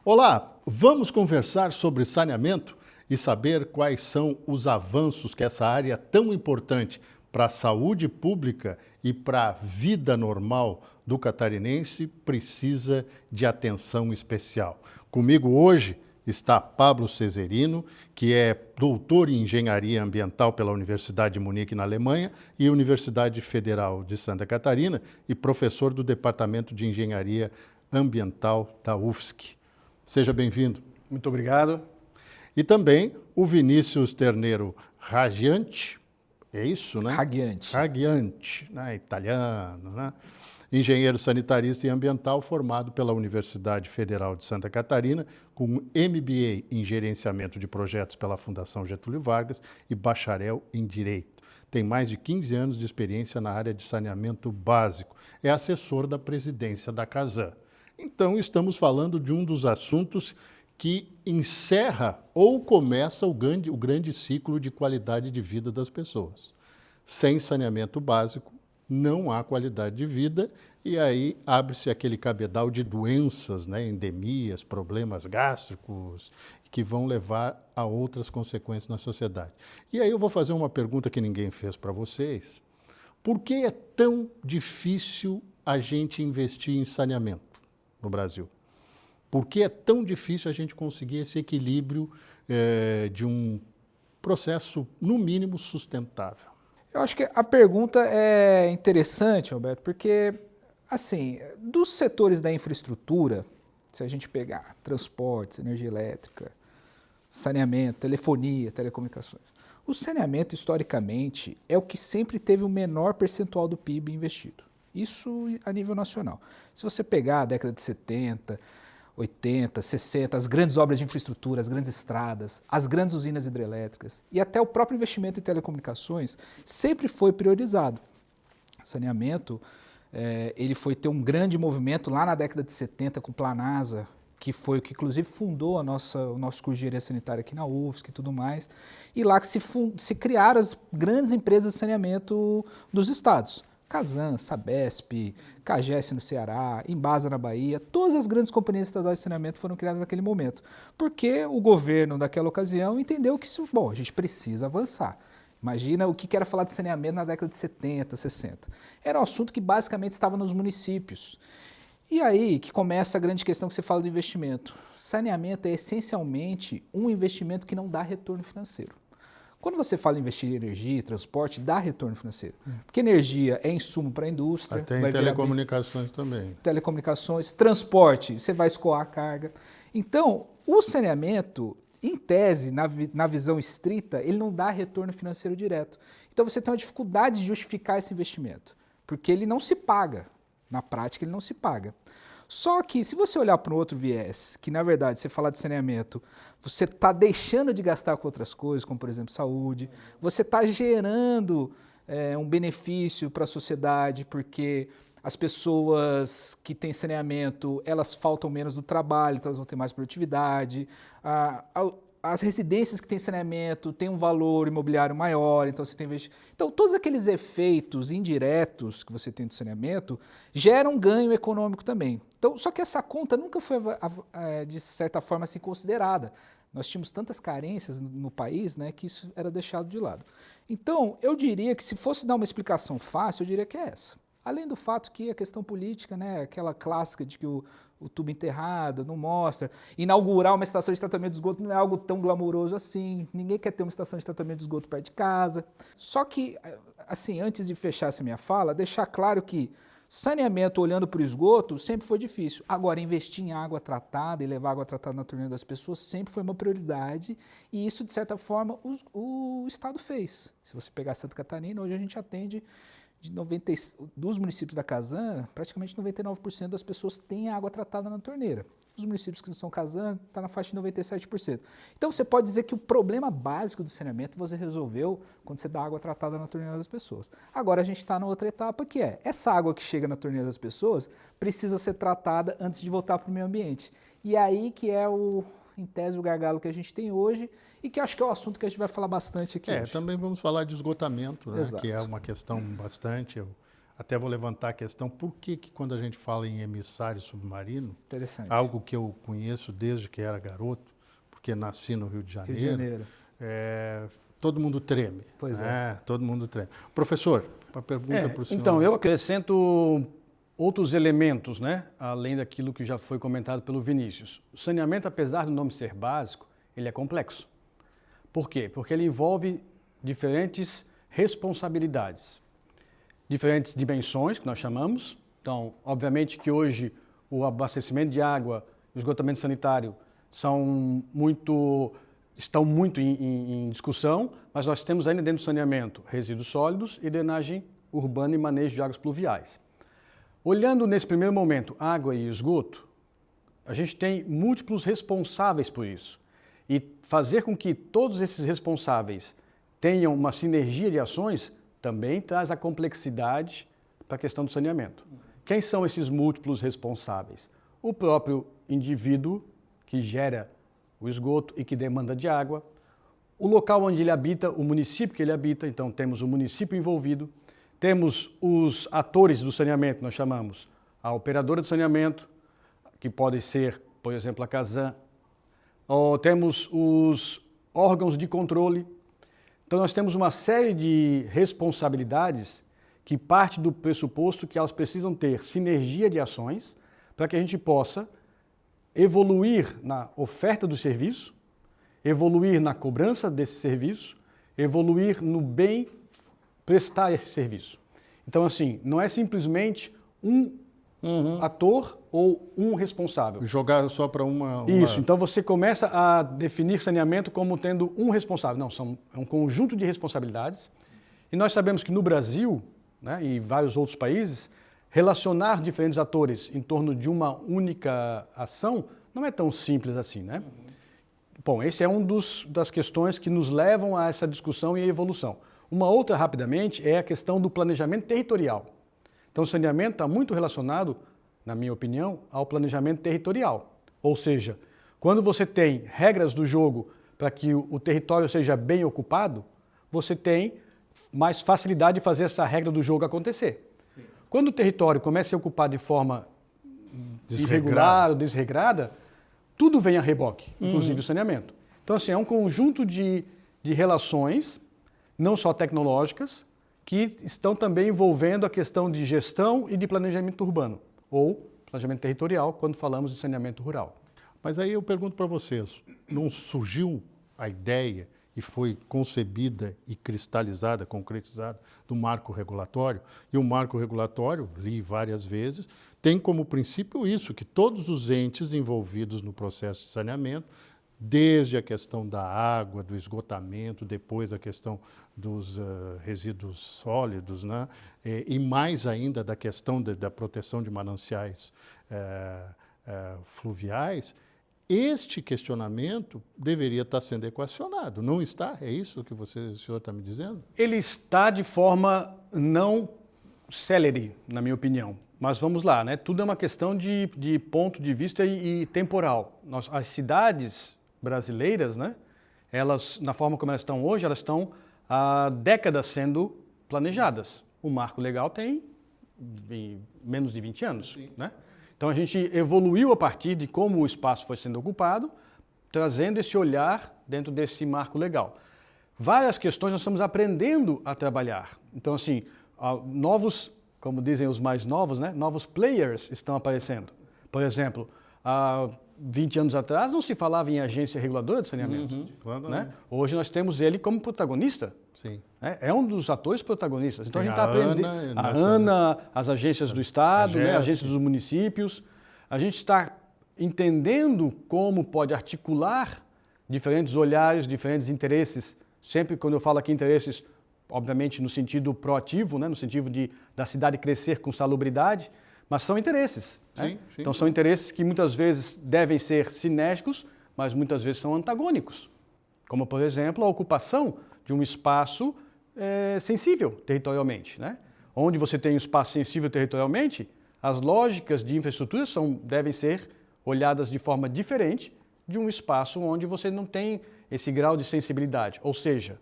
Olá, vamos conversar sobre saneamento e saber quais são os avanços que essa área tão importante para a saúde pública e para a vida normal do catarinense precisa de atenção especial. Comigo hoje está Pablo Cesarino, que é doutor em Engenharia Ambiental pela Universidade de Munique, na Alemanha, e Universidade Federal de Santa Catarina, e professor do Departamento de Engenharia Ambiental da UFSC. Seja bem-vindo. Muito obrigado. E também o Vinícius Terneiro Raggianti, é isso, né? Raggianti, né? Italiano, né? Engenheiro sanitarista e ambiental formado pela Universidade Federal de Santa Catarina, com MBA em Gerenciamento de Projetos pela Fundação Getúlio Vargas e bacharel em Direito. Tem mais de 15 anos de experiência na área de saneamento básico. É assessor da presidência da Casan. Então, estamos falando de um dos assuntos que encerra ou começa o grande ciclo de qualidade de vida das pessoas. Sem saneamento básico, não há qualidade de vida e aí abre-se aquele cabedal de doenças, né, endemias, problemas gástricos, que vão levar a outras consequências na sociedade. E aí eu vou fazer uma pergunta que ninguém fez para vocês. Por que é tão difícil a gente investir em saneamento no Brasil? Por que é tão difícil a gente conseguir esse equilíbrio de um processo, no mínimo, sustentável? Eu acho que a pergunta é interessante, Alberto, porque, assim, dos setores da infraestrutura, se a gente pegar transportes, energia elétrica, saneamento, telefonia, telecomunicações, o saneamento, historicamente, é o que sempre teve o menor percentual do PIB investido. Isso a nível nacional. Se você pegar a década de 70, 80, 60, as grandes obras de infraestrutura, as grandes estradas, as grandes usinas hidrelétricas e até o próprio investimento em telecomunicações sempre foi priorizado. O saneamento, ele foi ter um grande movimento lá na década de 70 com o Planasa, que foi o que inclusive fundou o nosso curso de engenharia sanitária aqui na UFSC e tudo mais, e lá que se criaram as grandes empresas de saneamento dos estados. Casan, Sabesp, Cagés no Ceará, Embasa na Bahia, todas as grandes companhias estaduais de saneamento foram criadas naquele momento, porque o governo daquela ocasião entendeu que, bom, a gente precisa avançar. Imagina o que era falar de saneamento na década de 70, 60. Era um assunto que basicamente estava nos municípios. E aí que começa a grande questão que você fala do investimento. Saneamento é essencialmente um investimento que não dá retorno financeiro. Quando você fala em investir em energia, transporte, dá retorno financeiro. Porque energia é insumo para a indústria. Até em telecomunicações também. Telecomunicações, transporte, você vai escoar a carga. Então, o saneamento, em tese, na visão estrita, ele não dá retorno financeiro direto. Então você tem uma dificuldade de justificar esse investimento, porque ele não se paga. Na prática, ele não se paga. Só que, se você olhar para um outro viés, que na verdade, você falar de saneamento, você está deixando de gastar com outras coisas, como por exemplo saúde, você está gerando um benefício para a sociedade, porque as pessoas que têm saneamento, elas faltam menos do trabalho, então elas vão ter mais produtividade, as residências que têm saneamento têm um valor imobiliário maior, então você tem Então, todos aqueles efeitos indiretos que você tem do saneamento geram um ganho econômico também. Então, só que essa conta nunca foi, de certa forma, assim, considerada. Nós tínhamos tantas carências no país, né, que isso era deixado de lado. Então, eu diria que se fosse dar uma explicação fácil, eu diria que é essa. Além do fato que a questão política, né, aquela clássica de que o tubo enterrado não mostra, inaugurar uma estação de tratamento de esgoto não é algo tão glamouroso assim, ninguém quer ter uma estação de tratamento de esgoto perto de casa. Só que, assim, antes de fechar essa minha fala, deixar claro que saneamento olhando para o esgoto sempre foi difícil. Agora, investir em água tratada e levar água tratada na torneira das pessoas sempre foi uma prioridade e isso, de certa forma, o Estado fez. Se você pegar Santa Catarina, hoje a gente atende dos municípios da Casan, praticamente 99% das pessoas têm água tratada na torneira. Os municípios que não são Casan, está na faixa de 97%. Então você pode dizer que o problema básico do saneamento você resolveu quando você dá água tratada na torneira das pessoas. Agora a gente está na outra etapa que é, essa água que chega na torneira das pessoas precisa ser tratada antes de voltar para o meio ambiente. E aí que é em tese, o gargalo que a gente tem hoje e que acho que é o assunto que a gente vai falar bastante aqui hoje. Também vamos falar de esgotamento, né, que é uma questão bastante... Eu até vou levantar a questão, por que quando a gente fala em emissário submarino, algo que eu conheço desde que era garoto, porque nasci no Rio de Janeiro, todo mundo treme. Pois todo mundo treme. Professor, uma pergunta para o senhor. Então, eu acrescento outros elementos, né, além daquilo que já foi comentado pelo Vinícius. O saneamento, apesar do nome ser básico, ele é complexo. Por quê? Porque ele envolve diferentes responsabilidades, diferentes dimensões, que nós chamamos. Então, obviamente que hoje o abastecimento de água, o esgotamento sanitário estão muito em discussão, mas nós temos ainda dentro do saneamento resíduos sólidos e drenagem urbana e manejo de águas pluviais. Olhando nesse primeiro momento água e esgoto, a gente tem múltiplos responsáveis por isso. E fazer com que todos esses responsáveis tenham uma sinergia de ações também traz a complexidade para a questão do saneamento. Quem são esses múltiplos responsáveis? O próprio indivíduo que gera o esgoto e que demanda de água, o local onde ele habita, o município que ele habita, então temos o município envolvido, temos os atores do saneamento, nós chamamos a operadora de saneamento, que pode ser, por exemplo, a Casan, ou temos os órgãos de controle. Então nós temos uma série de responsabilidades que parte do pressuposto que elas precisam ter sinergia de ações para que a gente possa evoluir na oferta do serviço, evoluir na cobrança desse serviço, evoluir no bem prestar esse serviço. Então, assim, não é simplesmente um ator ou um responsável. Jogar só para uma... Isso, então você começa a definir saneamento como tendo um responsável. Não, é um conjunto de responsabilidades. E nós sabemos que no Brasil, né, e vários outros países, relacionar diferentes atores em torno de uma única ação não é tão simples assim, né? Bom, esse é das questões que nos levam a essa discussão e evolução. Uma outra, rapidamente, é a questão do planejamento territorial. Então, o saneamento está muito relacionado, na minha opinião, ao planejamento territorial. Ou seja, quando você tem regras do jogo para que o território seja bem ocupado, você tem mais facilidade de fazer essa regra do jogo acontecer. Sim. Quando o território começa a ser ocupado de forma irregular ou desregrada, tudo vem a reboque, inclusive o saneamento. Então, assim, é um conjunto de relações, não só tecnológicas, que estão também envolvendo a questão de gestão e de planejamento urbano, ou planejamento territorial, quando falamos de saneamento rural. Mas aí eu pergunto para vocês, não surgiu a ideia e foi concebida e cristalizada, concretizada do marco regulatório? E o marco regulatório, li várias vezes, tem como princípio isso, que todos os entes envolvidos no processo de saneamento, desde a questão da água, do esgotamento, depois a questão dos resíduos sólidos, né? E mais ainda da questão da proteção de mananciais fluviais, este questionamento deveria estar sendo equacionado. Não está? É isso que o senhor está me dizendo? Ele está de forma não célere, na minha opinião. Mas vamos lá, né? Tudo é uma questão de ponto de vista e temporal. As cidades brasileiras, né? Elas, na forma como elas estão hoje, elas estão há décadas sendo planejadas. O marco legal tem menos de 20 anos, né? Então a gente evoluiu a partir de como o espaço foi sendo ocupado, trazendo esse olhar dentro desse marco legal. Várias questões nós estamos aprendendo a trabalhar. Então, assim, novos, como dizem os mais novos, né? Novos players estão aparecendo. Por exemplo, 20 anos atrás não se falava em agência reguladora de saneamento. Né? Hoje nós temos ele como protagonista. Sim. É um dos atores protagonistas. Então a gente está aprendendo. A ANA, as agências do Estado, né? Agências dos municípios. A gente está entendendo como pode articular diferentes olhares, diferentes interesses. Sempre quando eu falo aqui interesses, obviamente no sentido proativo, né? No sentido da cidade crescer com salubridade, mas são interesses. Sim, né? sim. Então são interesses que muitas vezes devem ser sinérgicos, mas muitas vezes são antagônicos. Como, por exemplo, a ocupação de um espaço sensível territorialmente. Né? Onde você tem um espaço sensível territorialmente, as lógicas de infraestrutura devem ser olhadas de forma diferente de um espaço onde você não tem esse grau de sensibilidade, ou seja,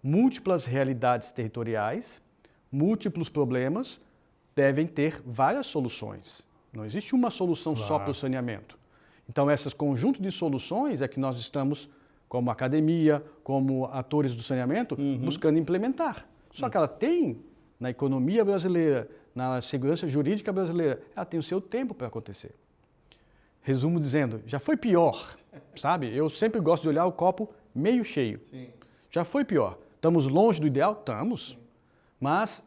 múltiplas realidades territoriais, múltiplos problemas, devem ter várias soluções. Não existe uma solução só para o saneamento. Então, esses conjuntos de soluções é que nós estamos, como academia, como atores do saneamento, buscando implementar. Só que ela tem, na economia brasileira, na segurança jurídica brasileira, ela tem o seu tempo para acontecer. Resumo dizendo, já foi pior, sabe? Eu sempre gosto de olhar o copo meio cheio. Sim. Já foi pior. Estamos longe do ideal? Estamos. Mas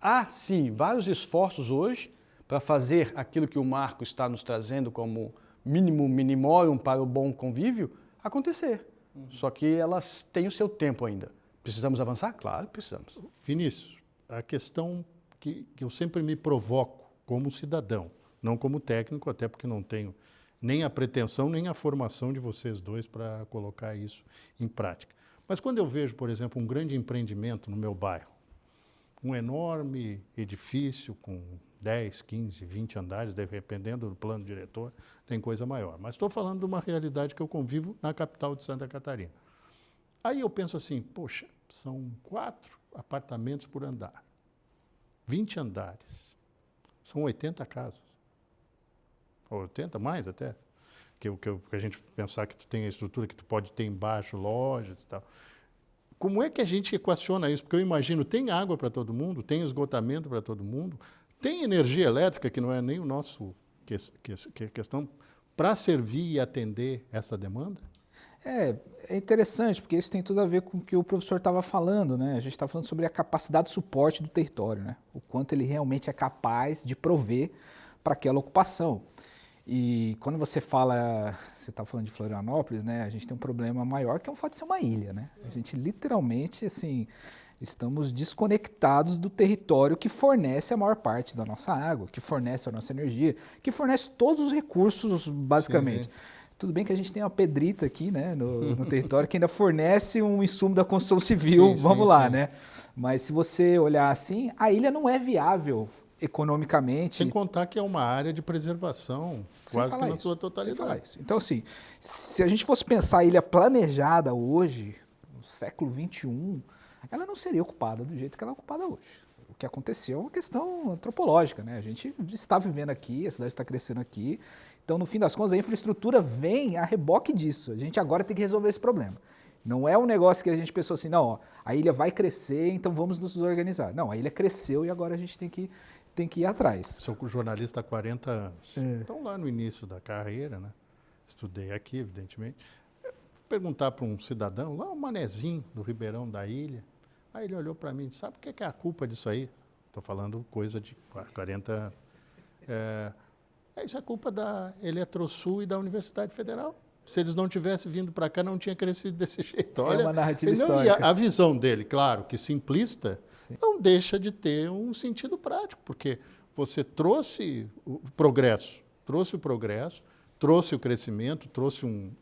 há, sim, vários esforços hoje para fazer aquilo que o Marco está nos trazendo como mínimo minimorum para o bom convívio acontecer. Só que elas têm o seu tempo ainda. Precisamos avançar? Claro, precisamos. Vinícius, a questão que eu sempre me provoco como cidadão, não como técnico, até porque não tenho nem a pretensão, nem a formação de vocês dois para colocar isso em prática. Mas quando eu vejo, por exemplo, um grande empreendimento no meu bairro, um enorme edifício com 10, 15, 20 andares, dependendo do plano diretor, tem coisa maior. Mas estou falando de uma realidade que eu convivo na capital de Santa Catarina. Aí eu penso assim, poxa, são 4 apartamentos por andar, 20 andares, são 80 casas. 80 mais até, que a gente pensar que tu tem a estrutura que tu pode ter embaixo, lojas e tal. Como é que a gente equaciona isso? Porque eu imagino, tem água para todo mundo, tem esgotamento para todo mundo, tem energia elétrica, que não é nem o nosso questão, para servir e atender essa demanda? É interessante, porque isso tem tudo a ver com o que o professor estava falando, né? A gente está falando sobre a capacidade de suporte do território, né? O quanto ele realmente é capaz de prover para aquela ocupação. E quando você está falando de Florianópolis, né, a gente tem um problema maior que é o fato de ser uma ilha, né? A gente literalmente, assim, estamos desconectados do território que fornece a maior parte da nossa água, que fornece a nossa energia, que fornece todos os recursos, basicamente. Sim. Tudo bem que a gente tem uma pedrita aqui, né, no território que ainda fornece um insumo da construção civil, vamos lá, né? Mas se você olhar assim, a ilha não é viável economicamente. Sem contar que é uma área de preservação, quase que na sua totalidade. Então, assim, se a gente fosse pensar a ilha planejada hoje, no século XXI, ela não seria ocupada do jeito que ela é ocupada hoje. O que aconteceu é uma questão antropológica, né? A gente está vivendo aqui, a cidade está crescendo aqui, então, no fim das contas, a infraestrutura vem a reboque disso. A gente agora tem que resolver esse problema. Não é um negócio que a gente pensou assim, não, ó, a ilha vai crescer, então vamos nos organizar. Não, a ilha cresceu e agora a gente tem que ir atrás. Sou jornalista há 40 anos. Então, lá no início da carreira, né? Estudei aqui, evidentemente. Perguntar para um cidadão, lá um manezinho do Ribeirão da Ilha, aí ele olhou para mim e disse, sabe o que é a culpa disso aí? Estou falando coisa de 40 anos. Isso é culpa da Eletrosul e da Universidade Federal. Se eles não tivessem vindo para cá, não tinha crescido desse jeito. Olha, é uma narrativa histórica. A visão dele, claro, que simplista, sim, não deixa de ter um sentido prático, porque você trouxe o progresso, trouxe o crescimento, trouxe um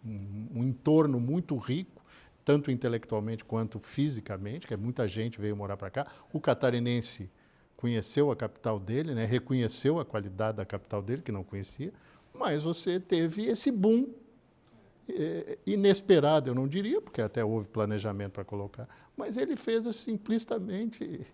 entorno muito rico, tanto intelectualmente quanto fisicamente, que muita gente veio morar para cá. O catarinense conheceu a capital dele, né, reconheceu a qualidade da capital dele, que não conhecia, mas você teve esse boom inesperado, eu não diria, porque até houve planejamento para colocar, mas ele fez simplistamente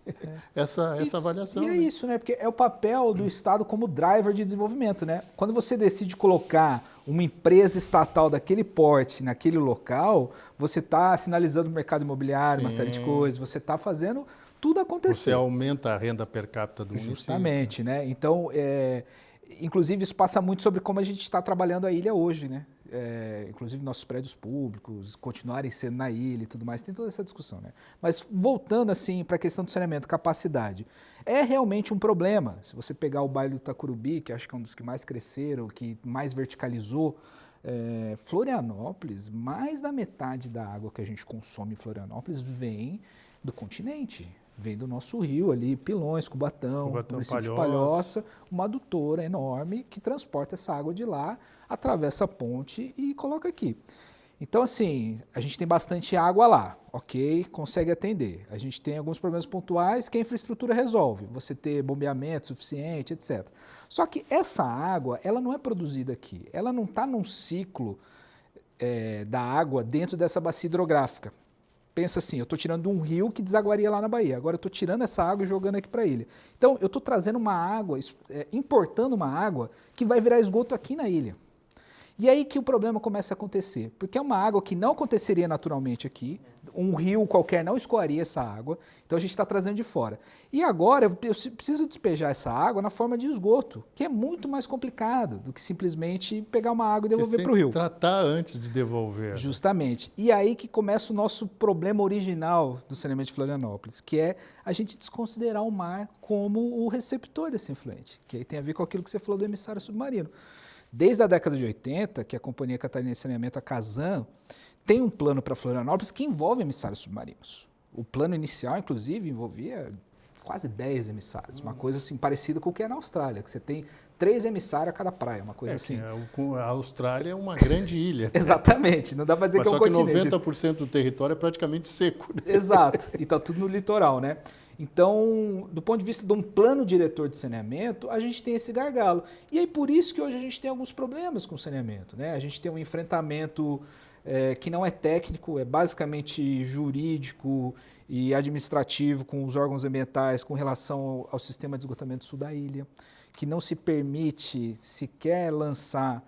essa avaliação. E é isso, né? Porque é o papel do Estado como driver de desenvolvimento, né? Quando você decide colocar uma empresa estatal daquele porte naquele local, você está sinalizando o mercado imobiliário, uma série de coisas, você está fazendo tudo acontecer. Você aumenta a renda per capita do município. Justamente, né? Então, inclusive, isso passa muito sobre como a gente está trabalhando a ilha hoje, né? Inclusive nossos prédios públicos continuarem sendo na ilha e tudo mais, tem toda essa discussão, né? Mas voltando assim para a questão do saneamento, capacidade, é realmente um problema. Se você pegar o bairro do Itacurubi, que acho que é um dos que mais cresceram, que mais verticalizou, Florianópolis, mais da metade da água que a gente consome em Florianópolis vem do continente. Vem do nosso rio ali, Pilões, Cubatão, município de Palhoça, uma adutora enorme que transporta essa água de lá, atravessa a ponte e coloca aqui. Então, assim, a gente tem bastante água lá, ok, consegue atender. A gente tem alguns problemas pontuais que a infraestrutura resolve, você ter bombeamento suficiente, etc. Só que essa água, ela não é produzida aqui, ela não está num ciclo da água dentro dessa bacia hidrográfica. Pensa assim, eu estou tirando de um rio que desaguaria lá na Bahia, agora eu estou tirando essa água e jogando aqui para a ilha. Então, eu estou trazendo uma água, importando uma água que vai virar esgoto aqui na ilha. E aí que o problema começa a acontecer, porque é uma água que não aconteceria naturalmente aqui, um rio qualquer não escoaria essa água, então a gente está trazendo de fora. E agora eu preciso despejar essa água na forma de esgoto, que é muito mais complicado do que simplesmente pegar uma água e devolver para o rio. Tratar antes de devolver. Justamente. E aí que começa o nosso problema original do saneamento de Florianópolis, que é a gente desconsiderar o mar como o receptor desse efluente, que aí tem a ver com aquilo que você falou do emissário submarino. Desde a década de 80, que a Companhia Catarinense de Saneamento, a Casan, tem um plano para Florianópolis que envolve emissários submarinos. O plano inicial, inclusive, envolvia quase 10 emissários, uma coisa assim parecida com o que é na Austrália, que você tem 3 emissários a cada praia, uma coisa assim. A Austrália é uma grande ilha. Exatamente, não dá para dizer que é um continente. Só que 90% do território é praticamente seco. Né? Exato, e está tudo no litoral, né? Então, do ponto de vista de um plano diretor de saneamento, a gente tem esse gargalo. E aí por isso que hoje a gente tem alguns problemas com o saneamento, né? A gente tem um enfrentamento que não é técnico, é basicamente jurídico e administrativo com os órgãos ambientais com relação ao sistema de esgotamento sul da ilha, que não se permite sequer lançar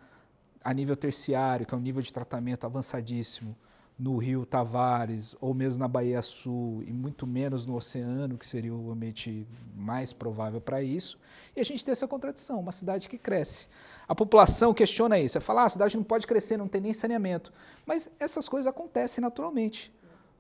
a nível terciário, que é um nível de tratamento avançadíssimo, no Rio Tavares ou mesmo na Baía Sul e muito menos no oceano, que seria o ambiente mais provável para isso. E a gente tem essa contradição, uma cidade que cresce. A população questiona isso, fala, a cidade não pode crescer, não tem nem saneamento. Mas essas coisas acontecem naturalmente.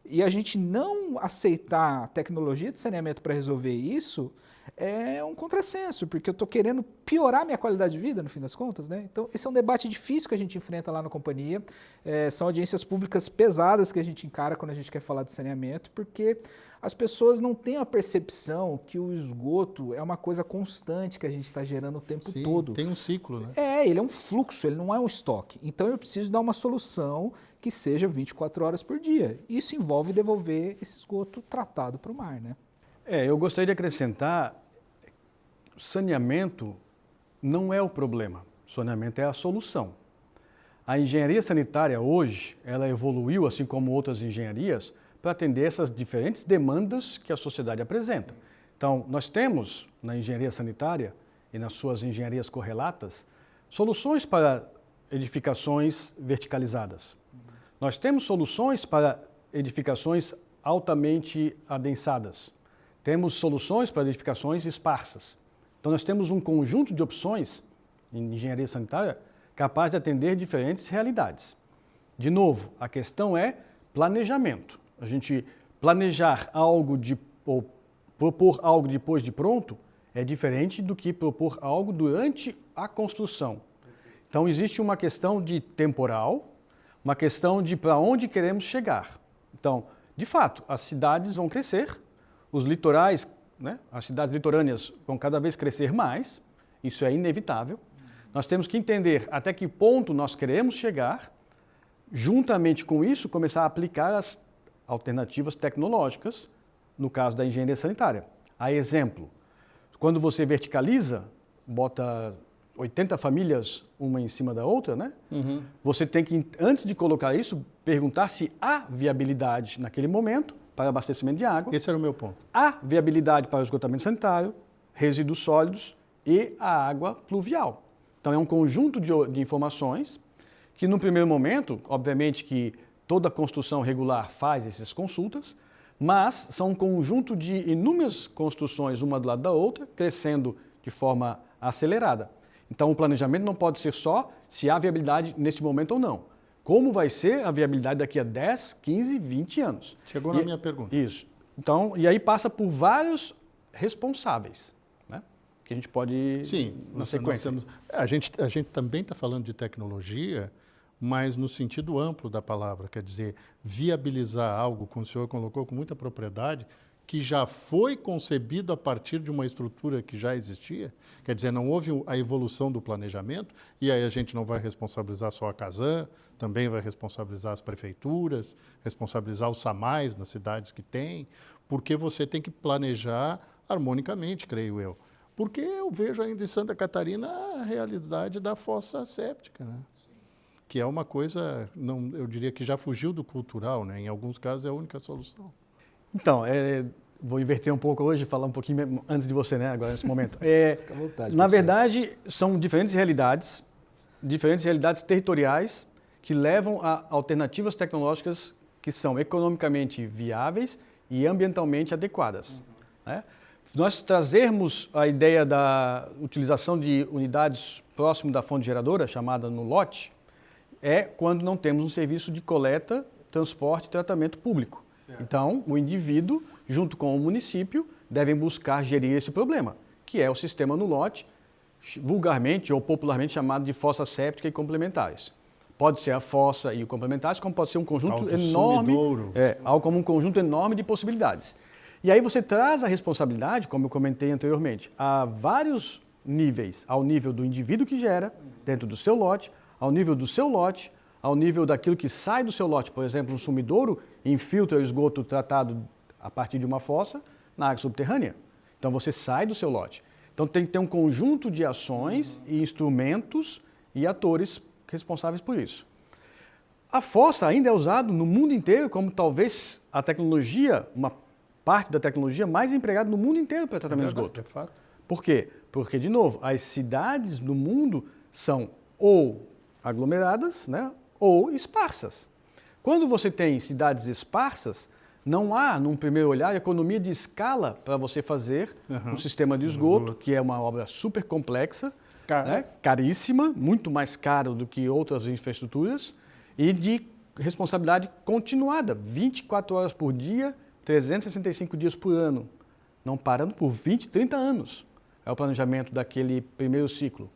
E a gente não aceitar a tecnologia de saneamento para resolver isso é um contrassenso, porque eu estou querendo piorar minha qualidade de vida, no fim das contas, né? Então, esse é um debate difícil que a gente enfrenta lá na companhia. São audiências públicas pesadas que a gente encara quando a gente quer falar de saneamento, porque as pessoas não têm a percepção que o esgoto é uma coisa constante que a gente está gerando o tempo todo. Tem um ciclo, né? Ele é um fluxo, ele não é um estoque. Então, eu preciso dar uma solução que seja 24 horas por dia. Isso envolve devolver esse esgoto tratado para o mar, né? Eu gostaria de acrescentar, saneamento não é o problema, saneamento é a solução. A engenharia sanitária hoje, ela evoluiu, assim como outras engenharias, para atender essas diferentes demandas que a sociedade apresenta. Então, nós temos na engenharia sanitária e nas suas engenharias correlatas, soluções para edificações verticalizadas. Nós temos soluções para edificações altamente adensadas. Temos soluções para edificações esparsas. Então, nós temos um conjunto de opções em engenharia sanitária capaz de atender diferentes realidades. De novo, a questão é planejamento. A gente planejar algo ou propor algo depois de pronto é diferente do que propor algo durante a construção. Então, existe uma questão de temporal, uma questão de para onde queremos chegar. Então, de fato, as cidades vão crescer, os litorais, né, as cidades litorâneas vão cada vez crescer mais, isso é inevitável. Nós temos que entender até que ponto nós queremos chegar, juntamente com isso, começar a aplicar as alternativas tecnológicas, no caso da engenharia sanitária. A exemplo, quando você verticaliza, bota 80 famílias uma em cima da outra, né? Uhum. Você tem que, antes de colocar isso, perguntar se há viabilidade naquele momento para abastecimento de água. Esse era o meu ponto. Há viabilidade para o esgotamento sanitário, resíduos sólidos e a água pluvial. Então, é um conjunto de informações que, no primeiro momento, obviamente que toda construção regular faz essas consultas, mas são um conjunto de inúmeras construções, uma do lado da outra, crescendo de forma acelerada. Então, o planejamento não pode ser só se há viabilidade nesse momento ou não. Como vai ser a viabilidade daqui a 10, 15, 20 anos? Chegou na minha pergunta. Isso. Então, e aí passa por vários responsáveis, né? Que a gente pode, na sequência. A gente também está falando de tecnologia, mas no sentido amplo da palavra, quer dizer, viabilizar algo, como o senhor colocou com muita propriedade, que já foi concebido a partir de uma estrutura que já existia, quer dizer, não houve a evolução do planejamento, e aí a gente não vai responsabilizar só a Casan, também vai responsabilizar as prefeituras, responsabilizar os SAMAIs nas cidades que tem, porque você tem que planejar harmonicamente, creio eu. Porque eu vejo ainda em Santa Catarina a realidade da fossa séptica, né? que é uma coisa, não, eu diria que já fugiu do cultural, né? Em alguns casos é a única solução. Então, vou inverter um pouco hoje, falar um pouquinho antes de você, né? Agora, nesse momento. Fica à vontade, Na verdade, são diferentes realidades territoriais que levam a alternativas tecnológicas que são economicamente viáveis e ambientalmente adequadas. Né? Nós trazermos a ideia da utilização de unidades próximo da fonte geradora, chamada no lote, é quando não temos um serviço de coleta, transporte e tratamento público. Certo. Então, o indivíduo, junto com o município, devem buscar gerir esse problema, que é o sistema no lote, vulgarmente ou popularmente chamado de fossa séptica e complementares. Pode ser a fossa e o complementares, como pode ser um conjunto enorme, algo como um conjunto enorme de possibilidades. E aí você traz a responsabilidade, como eu comentei anteriormente, a vários níveis, ao nível do indivíduo que gera, dentro do seu lote, ao nível do seu lote, ao nível daquilo que sai do seu lote, por exemplo, um sumidouro infiltra o esgoto tratado a partir de uma fossa na água subterrânea. Então você sai do seu lote. Então tem que ter um conjunto de ações e instrumentos e atores responsáveis por isso. A fossa ainda é usada no mundo inteiro como talvez a tecnologia, uma parte da tecnologia mais empregada no mundo inteiro para tratamento de esgoto. É fato. Por quê? Porque, de novo, as cidades no mundo são ou aglomeradas, né, ou esparsas. Quando você tem cidades esparsas, não há, num primeiro olhar, economia de escala para você fazer um sistema de esgoto, que é uma obra super complexa, né, caríssima, muito mais caro do que outras infraestruturas, e de responsabilidade continuada, 24 horas por dia, 365 dias por ano, não parando por 20, 30 anos. É o planejamento daquele primeiro ciclo.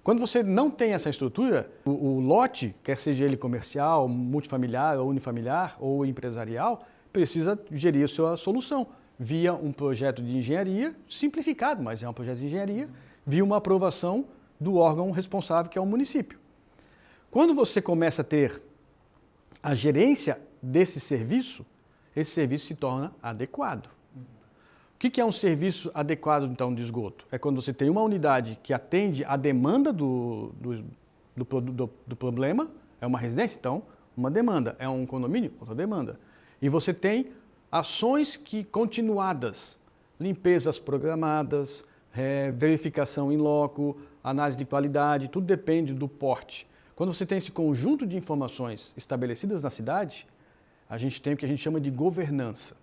Quando você não tem essa estrutura, o lote, quer seja ele comercial, multifamiliar, ou unifamiliar, ou empresarial, precisa gerir a sua solução via um projeto de engenharia, simplificado, mas é um projeto de engenharia, via uma aprovação do órgão responsável, que é o município. Quando você começa a ter a gerência desse serviço, esse serviço se torna adequado. O que é um serviço adequado, então, de esgoto? É quando você tem uma unidade que atende à demanda do problema, é uma residência, então, uma demanda. É um condomínio, outra demanda. E você tem ações continuadas, limpezas programadas, verificação in loco, análise de qualidade, tudo depende do porte. Quando você tem esse conjunto de informações estabelecidas na cidade, a gente tem o que a gente chama de governança.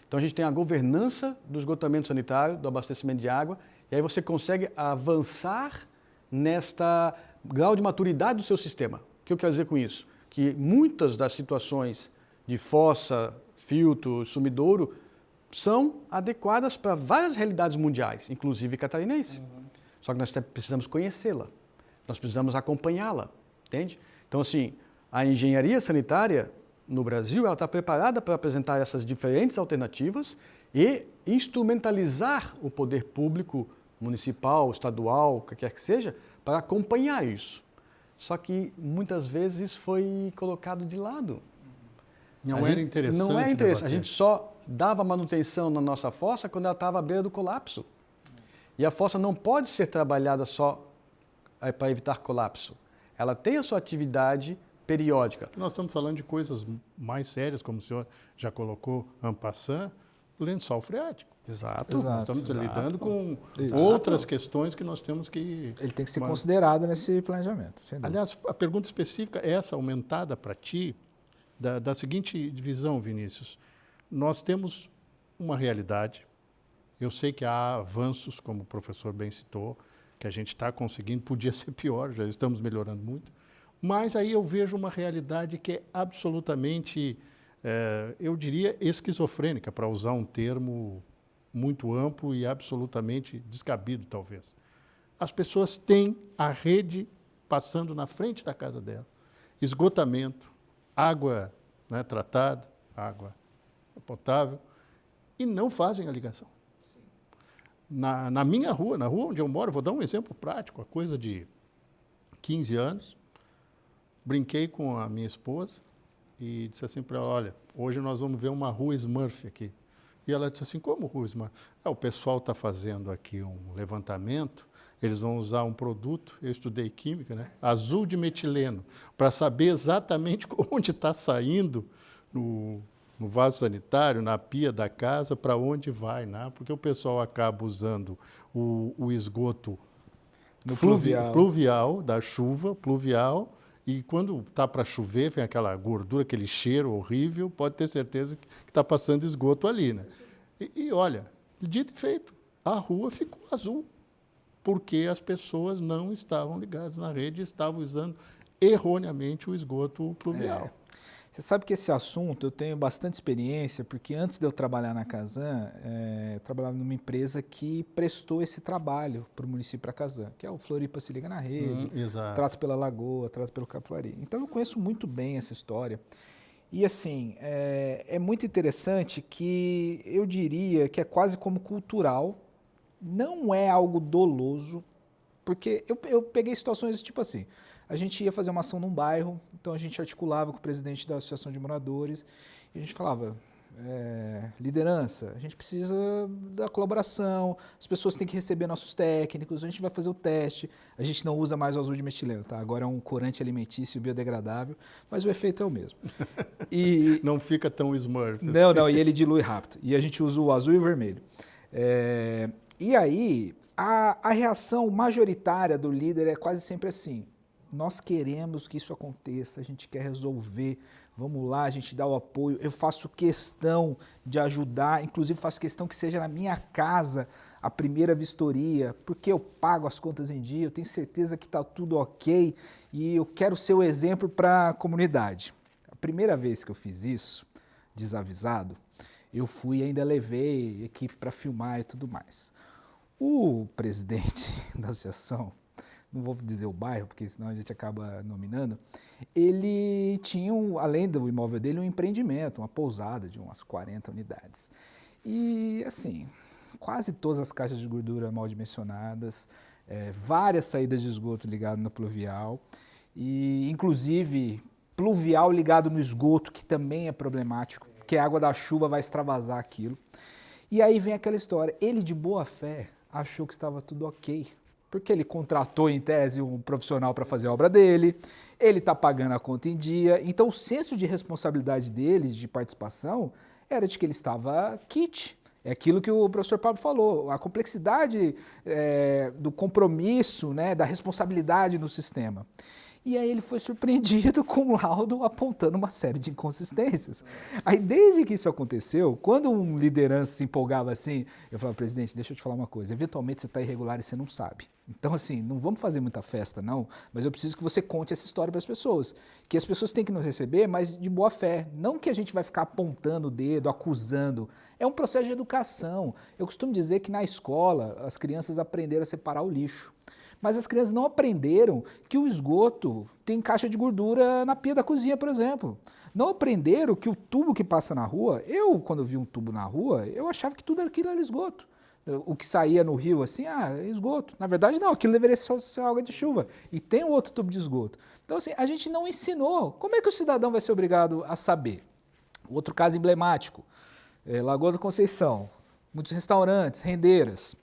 Então a gente tem a governança do esgotamento sanitário, do abastecimento de água, e aí você consegue avançar nesta grau de maturidade do seu sistema. O que eu quero dizer com isso? Que muitas das situações de fossa, filtro, sumidouro, são adequadas para várias realidades mundiais, inclusive catarinense. Só que nós precisamos conhecê-la, nós precisamos acompanhá-la, entende? Então, assim, a engenharia sanitária no Brasil, ela está preparada para apresentar essas diferentes alternativas e instrumentalizar o poder público, municipal, estadual, o que quer que seja, para acompanhar isso. Só que muitas vezes foi colocado de lado. Não era interessante. Não é interessante. A gente só dava manutenção na nossa fossa quando ela estava à beira do colapso. E a fossa não pode ser trabalhada só para evitar colapso. Ela tem a sua atividade periódica. Nós estamos falando de coisas mais sérias, como o senhor já colocou, en passant, lençol freático. Exato. Nós estamos lidando com outras questões que nós temos que... Ele tem que ser considerado nesse planejamento. Aliás, a pergunta específica é essa, aumentada para ti, da seguinte divisão, Vinícius. Nós temos uma realidade, eu sei que há avanços, como o professor bem citou, que a gente está conseguindo, podia ser pior, já estamos melhorando muito, mas aí eu vejo uma realidade que é absolutamente, eu diria, esquizofrênica, para usar um termo muito amplo e absolutamente descabido, talvez. As pessoas têm a rede passando na frente da casa dela, esgotamento, água, né, tratada, água potável, e não fazem a ligação. Na minha rua, na rua onde eu moro, vou dar um exemplo prático, a coisa de 15 anos, brinquei com a minha esposa e disse assim para ela, olha, hoje nós vamos ver uma rua Smurf aqui. E ela disse assim, como, Rusma? O pessoal está fazendo aqui um levantamento, eles vão usar um produto, eu estudei química, né? Azul de metileno, para saber exatamente onde está saindo no vaso sanitário, na pia da casa, para onde vai, né? Porque o pessoal acaba usando o esgoto pluvial, da chuva, pluvial, e quando está para chover, vem aquela gordura, aquele cheiro horrível, pode ter certeza que está passando esgoto ali, né? E olha, dito e feito, a rua ficou azul, porque as pessoas não estavam ligadas na rede, estavam usando erroneamente o esgoto pluvial. Você sabe que esse assunto eu tenho bastante experiência, porque antes de eu trabalhar na Casan, eu trabalhava numa empresa que prestou esse trabalho para o município da Casan, que é o Floripa Se Liga na Rede, Trato pela Lagoa, Trato pelo Capivari. Então eu conheço muito bem essa história. E assim, é muito interessante que eu diria que é quase como cultural, não é algo doloso, porque eu peguei situações tipo assim, a gente ia fazer uma ação num bairro, então a gente articulava com o presidente da Associação de Moradores e a gente falava, liderança, a gente precisa da colaboração, as pessoas têm que receber nossos técnicos, a gente vai fazer o teste, a gente não usa mais o azul de metileno, tá? Agora é um corante alimentício biodegradável, mas o efeito é o mesmo. E não fica tão Smurf. Não, e ele dilui rápido. E a gente usa o azul e o vermelho. E aí, a reação majoritária do líder é quase sempre assim, nós queremos que isso aconteça, a gente quer resolver, vamos lá, a gente dá o apoio, eu faço questão de ajudar, inclusive faço questão que seja na minha casa a primeira vistoria, porque eu pago as contas em dia, eu tenho certeza que está tudo ok e eu quero ser o exemplo para a comunidade. A primeira vez que eu fiz isso, desavisado, eu fui e ainda levei equipe para filmar e tudo mais. O presidente da associação, não vou dizer o bairro, porque senão a gente acaba nominando, ele tinha, além do imóvel dele, um empreendimento, uma pousada de umas 40 unidades. E, assim, quase todas as caixas de gordura mal dimensionadas, várias saídas de esgoto ligadas no pluvial, e, inclusive, pluvial ligado no esgoto, que também é problemático, porque a água da chuva vai extravasar aquilo. E aí vem aquela história, ele de boa fé achou que estava tudo ok, porque ele contratou, em tese, um profissional para fazer a obra dele, ele está pagando a conta em dia, então o senso de responsabilidade dele, de participação, era de que ele estava kit. É aquilo que o professor Pablo falou, a complexidade do compromisso, né, da responsabilidade no sistema. E aí ele foi surpreendido com um laudo apontando uma série de inconsistências. Aí desde que isso aconteceu, quando um liderança se empolgava assim, eu falava, presidente, deixa eu te falar uma coisa, eventualmente você está irregular e você não sabe. Então assim, não vamos fazer muita festa não, mas eu preciso que você conte essa história para as pessoas. Que as pessoas têm que nos receber, mas de boa fé. Não que a gente vai ficar apontando o dedo, acusando. É um processo de educação. Eu costumo dizer que na escola as crianças aprenderam a separar o lixo. Mas as crianças não aprenderam que o esgoto tem caixa de gordura na pia da cozinha, por exemplo. Não aprenderam que o tubo que passa na rua, quando eu vi um tubo na rua, eu achava que tudo aquilo era esgoto. O que saía no rio assim, é esgoto. Na verdade não, aquilo deveria ser água de chuva. E tem um outro tubo de esgoto. Então assim, a gente não ensinou. Como é que o cidadão vai ser obrigado a saber? Outro caso emblemático, Lagoa da Conceição, muitos restaurantes, rendeiras.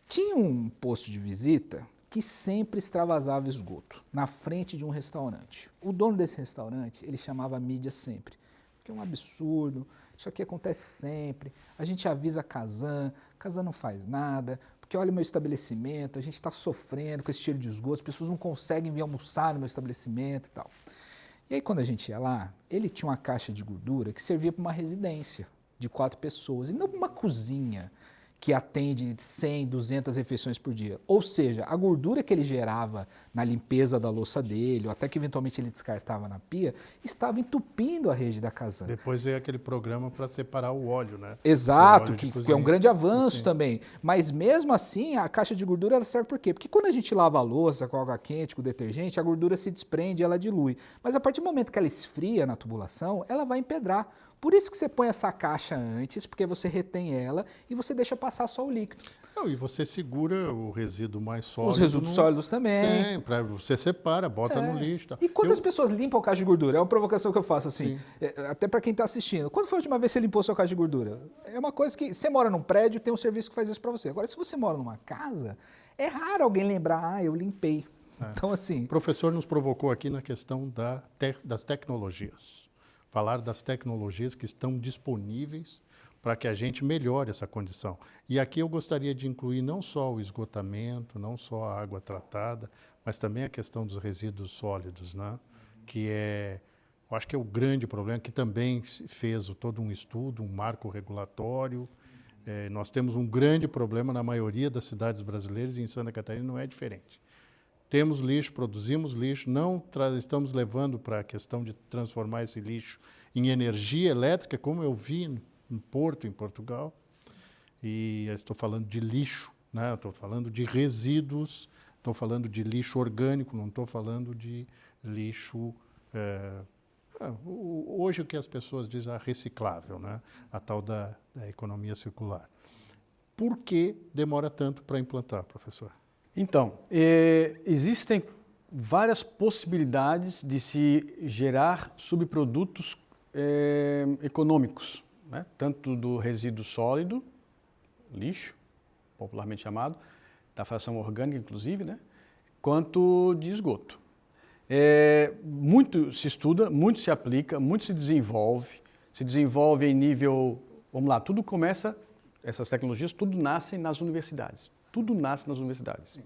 Tinha um posto de visita que sempre extravasava esgoto, na frente de um restaurante. O dono desse restaurante, ele chamava a mídia sempre, porque é um absurdo, isso aqui acontece sempre, a gente avisa a Casan não faz nada, porque olha o meu estabelecimento, a gente está sofrendo com esse cheiro de esgoto, as pessoas não conseguem vir almoçar no meu estabelecimento e tal. E aí quando a gente ia lá, ele tinha uma caixa de gordura que servia para uma residência de 4 pessoas, e não para uma cozinha que atende 100, 200 refeições por dia. Ou seja, a gordura que ele gerava na limpeza da louça dele, ou até que eventualmente ele descartava na pia, estava entupindo a rede da Casan. Depois veio aquele programa para separar o óleo, né? Exato, óleo que é um grande avanço também. Mas mesmo assim, a caixa de gordura ela serve por quê? Porque quando a gente lava a louça com água quente, com detergente, a gordura se desprende, ela dilui. Mas a partir do momento que ela esfria na tubulação, ela vai empedrar. Por isso que você põe essa caixa antes, porque você retém ela e você deixa passar passar só o líquido. Não, e você segura o resíduo mais sólido. Os resíduos sólidos também. Tem, você separa, bota no lixo. Tá. E quantas pessoas limpam a caixa de gordura? É uma provocação que eu faço assim, até para quem está assistindo. Quando foi a última vez que você limpou a sua caixa de gordura? É uma coisa que, você mora num prédio, tem um serviço que faz isso para você. Agora, se você mora numa casa, é raro alguém lembrar, eu limpei. Então, assim... O professor nos provocou aqui na questão das tecnologias. Falar das tecnologias que estão disponíveis para que a gente melhore essa condição. E aqui eu gostaria de incluir não só o esgotamento, não só a água tratada, mas também a questão dos resíduos sólidos, né? Que eu acho que é o grande problema, que também fez todo um estudo, um marco regulatório. Nós temos um grande problema na maioria das cidades brasileiras, e em Santa Catarina não é diferente. Temos lixo, produzimos lixo, não estamos levando para a questão de transformar esse lixo em energia elétrica, como eu vi em Porto, em Portugal, e estou falando de lixo, né? Estou falando de resíduos, estou falando de lixo orgânico, não estou falando de lixo, hoje o que as pessoas dizem, reciclável, né? A tal da economia circular. Por que demora tanto para implantar, professor? Então, existem várias possibilidades de se gerar subprodutos econômicos, né? Tanto do resíduo sólido, lixo, popularmente chamado, da fração orgânica, inclusive, né? Quanto de esgoto. Muito se estuda, muito se aplica, muito se desenvolve em nível, vamos lá, tudo começa, essas tecnologias, tudo nasce nas universidades. Tudo nasce nas universidades. Sim.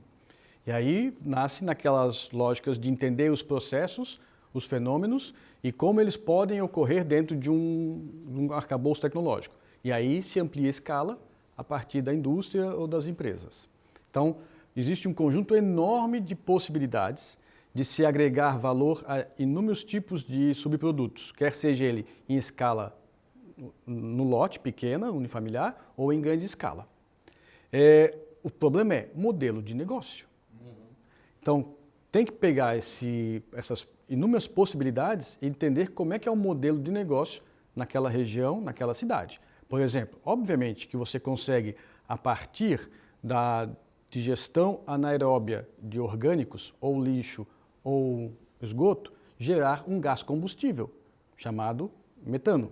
E aí nasce naquelas lógicas de entender os processos, os fenômenos e como eles podem ocorrer dentro de um arcabouço tecnológico. E aí se amplia a escala a partir da indústria ou das empresas. Então, existe um conjunto enorme de possibilidades de se agregar valor a inúmeros tipos de subprodutos, quer seja ele em escala no lote, pequena, unifamiliar, ou em grande escala. O problema é modelo de negócio. Então, tem que pegar essas inúmeras possibilidades e entender como é que é o modelo de negócio naquela região, naquela cidade. Por exemplo, obviamente que você consegue, a partir da digestão anaeróbia de orgânicos, ou lixo, ou esgoto, gerar um gás combustível, chamado metano.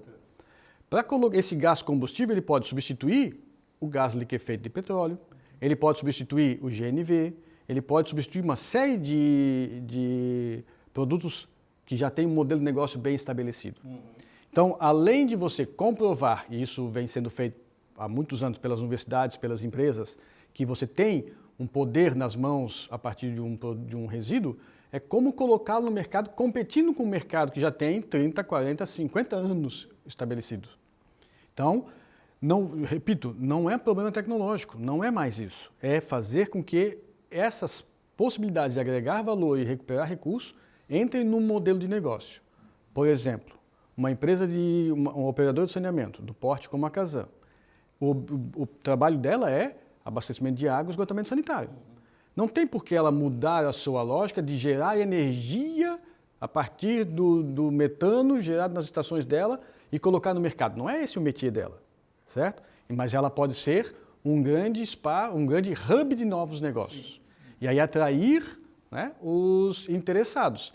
Para colocar esse gás combustível, ele pode substituir o gás liquefeito de petróleo, ele pode substituir o GNV, ele pode substituir uma série de produtos que já têm um modelo de negócio bem estabelecido. Então, além de você comprovar, e isso vem sendo feito há muitos anos pelas universidades, pelas empresas, que você tem um poder nas mãos a partir de um resíduo, é como colocá-lo no mercado, competindo com o mercado que já tem 30, 40, 50 anos estabelecido. Então, repito, não é problema tecnológico, não é mais isso. É fazer com que essas possibilidades de agregar valor e recuperar recursos entrem num modelo de negócio. Por exemplo, uma empresa um operador de saneamento, do porte como a Casan, o trabalho dela é abastecimento de água e esgotamento sanitário. Não tem por que ela mudar a sua lógica de gerar energia a partir do metano gerado nas estações dela e colocar no mercado. Não é esse o métier dela, certo? Mas ela pode ser um grande spa, um grande hub de novos negócios. E aí atrair, né, os interessados.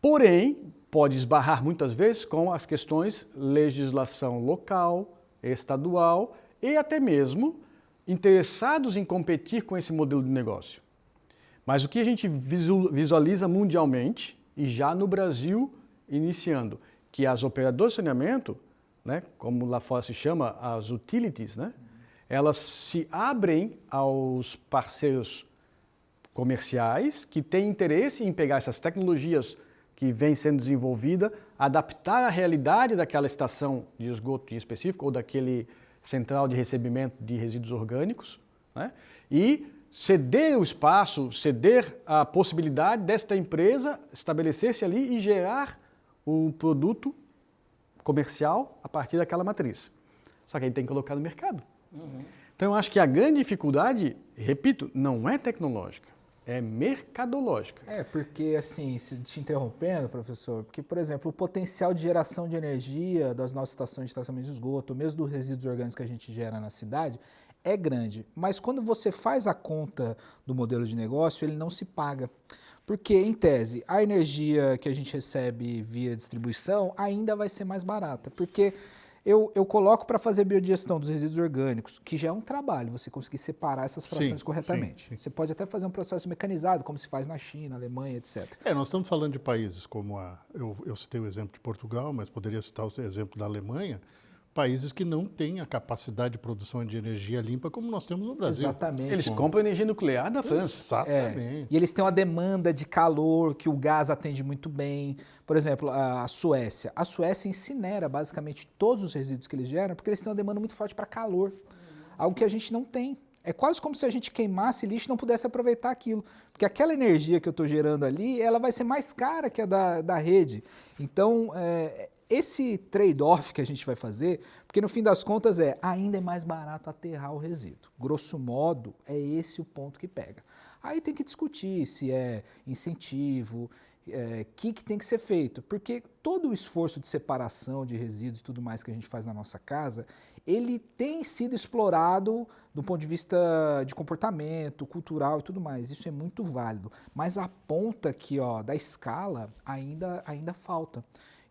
Porém, pode esbarrar muitas vezes com as questões legislação local, estadual e até mesmo interessados em competir com esse modelo de negócio. Mas o que a gente visualiza mundialmente, e já no Brasil iniciando, que as operadoras de saneamento, né, como lá fora se chama, as utilities, né, elas se abrem aos parceiros comerciais que têm interesse em pegar essas tecnologias que vêm sendo desenvolvidas, adaptar à realidade daquela estação de esgoto em específico ou daquele central de recebimento de resíduos orgânicos, né? E ceder o espaço, ceder a possibilidade desta empresa estabelecer-se ali e gerar o produto comercial a partir daquela matriz. Só que aí tem que colocar no mercado. Então eu acho que a grande dificuldade, repito, não é tecnológica, é mercadológica. Porque assim, te interrompendo, professor, porque, por exemplo, o potencial de geração de energia das nossas estações de tratamento de esgoto, mesmo dos resíduos orgânicos que a gente gera na cidade, é grande, mas quando você faz a conta do modelo de negócio, ele não se paga. Porque, em tese, a energia que a gente recebe via distribuição ainda vai ser mais barata. Porque eu coloco para fazer biodigestão dos resíduos orgânicos, que já é um trabalho, você conseguir separar essas frações corretamente. Sim. Você pode até fazer um processo mecanizado, como se faz na China, Alemanha, etc. Nós estamos falando de países como eu citei o exemplo de Portugal, mas poderia citar o exemplo da Alemanha, países que não têm a capacidade de produção de energia limpa como nós temos no Brasil. Exatamente. Eles compram energia nuclear da França. Exatamente. E eles têm uma demanda de calor que o gás atende muito bem. Por exemplo, a Suécia. A Suécia incinera basicamente todos os resíduos que eles geram porque eles têm uma demanda muito forte para calor. Algo que a gente não tem. É quase como se a gente queimasse lixo e não pudesse aproveitar aquilo. Porque aquela energia que eu estou gerando ali, ela vai ser mais cara que a da rede. Então, esse trade-off que a gente vai fazer, porque no fim das contas ainda é mais barato aterrar o resíduo. Grosso modo, é esse o ponto que pega. Aí tem que discutir se é incentivo, que tem que ser feito. Porque todo o esforço de separação de resíduos e tudo mais que a gente faz na nossa casa, ele tem sido explorado do ponto de vista de comportamento, cultural e tudo mais. Isso é muito válido. Mas a ponta aqui, da escala ainda falta.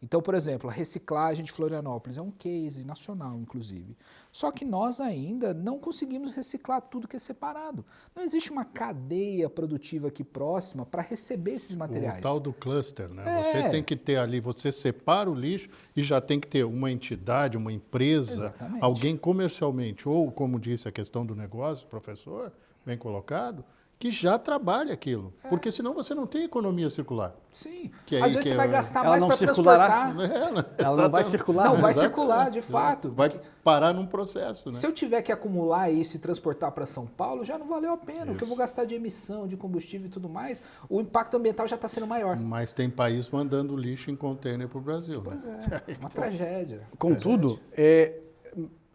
Então, por exemplo, a reciclagem de Florianópolis é um case nacional, inclusive. Só que nós ainda não conseguimos reciclar tudo que é separado. Não existe uma cadeia produtiva aqui próxima para receber esses materiais. O tal do cluster, né? Você tem que ter ali, você separa o lixo e já tem que ter uma entidade, uma empresa, alguém comercialmente, ou como disse a questão do negócio, professor, bem colocado, que já trabalha aquilo. Porque senão você não tem economia circular. Sim. Às vezes você vai gastar mais para transportar. Ela não vai circular. Não vai circular, de fato. Vai parar num processo. Né? Se eu tiver que acumular isso e transportar para São Paulo, já não valeu a pena. O que eu vou gastar de emissão, de combustível e tudo mais, o impacto ambiental já está sendo maior. Mas tem país mandando lixo em container para o Brasil. Pois uma tragédia. Contudo,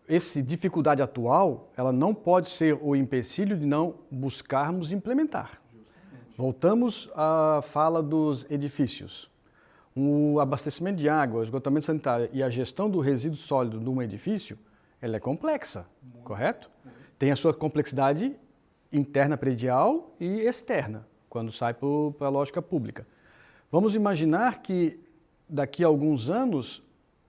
essa dificuldade atual, ela não pode ser o empecilho de não buscarmos implementar. Justamente. Voltamos à fala dos edifícios. O abastecimento de água, o esgotamento sanitário e a gestão do resíduo sólido de um edifício, ela é complexa, correto? Tem a sua complexidade interna predial e externa, quando sai para a lógica pública. Vamos imaginar que daqui a alguns anos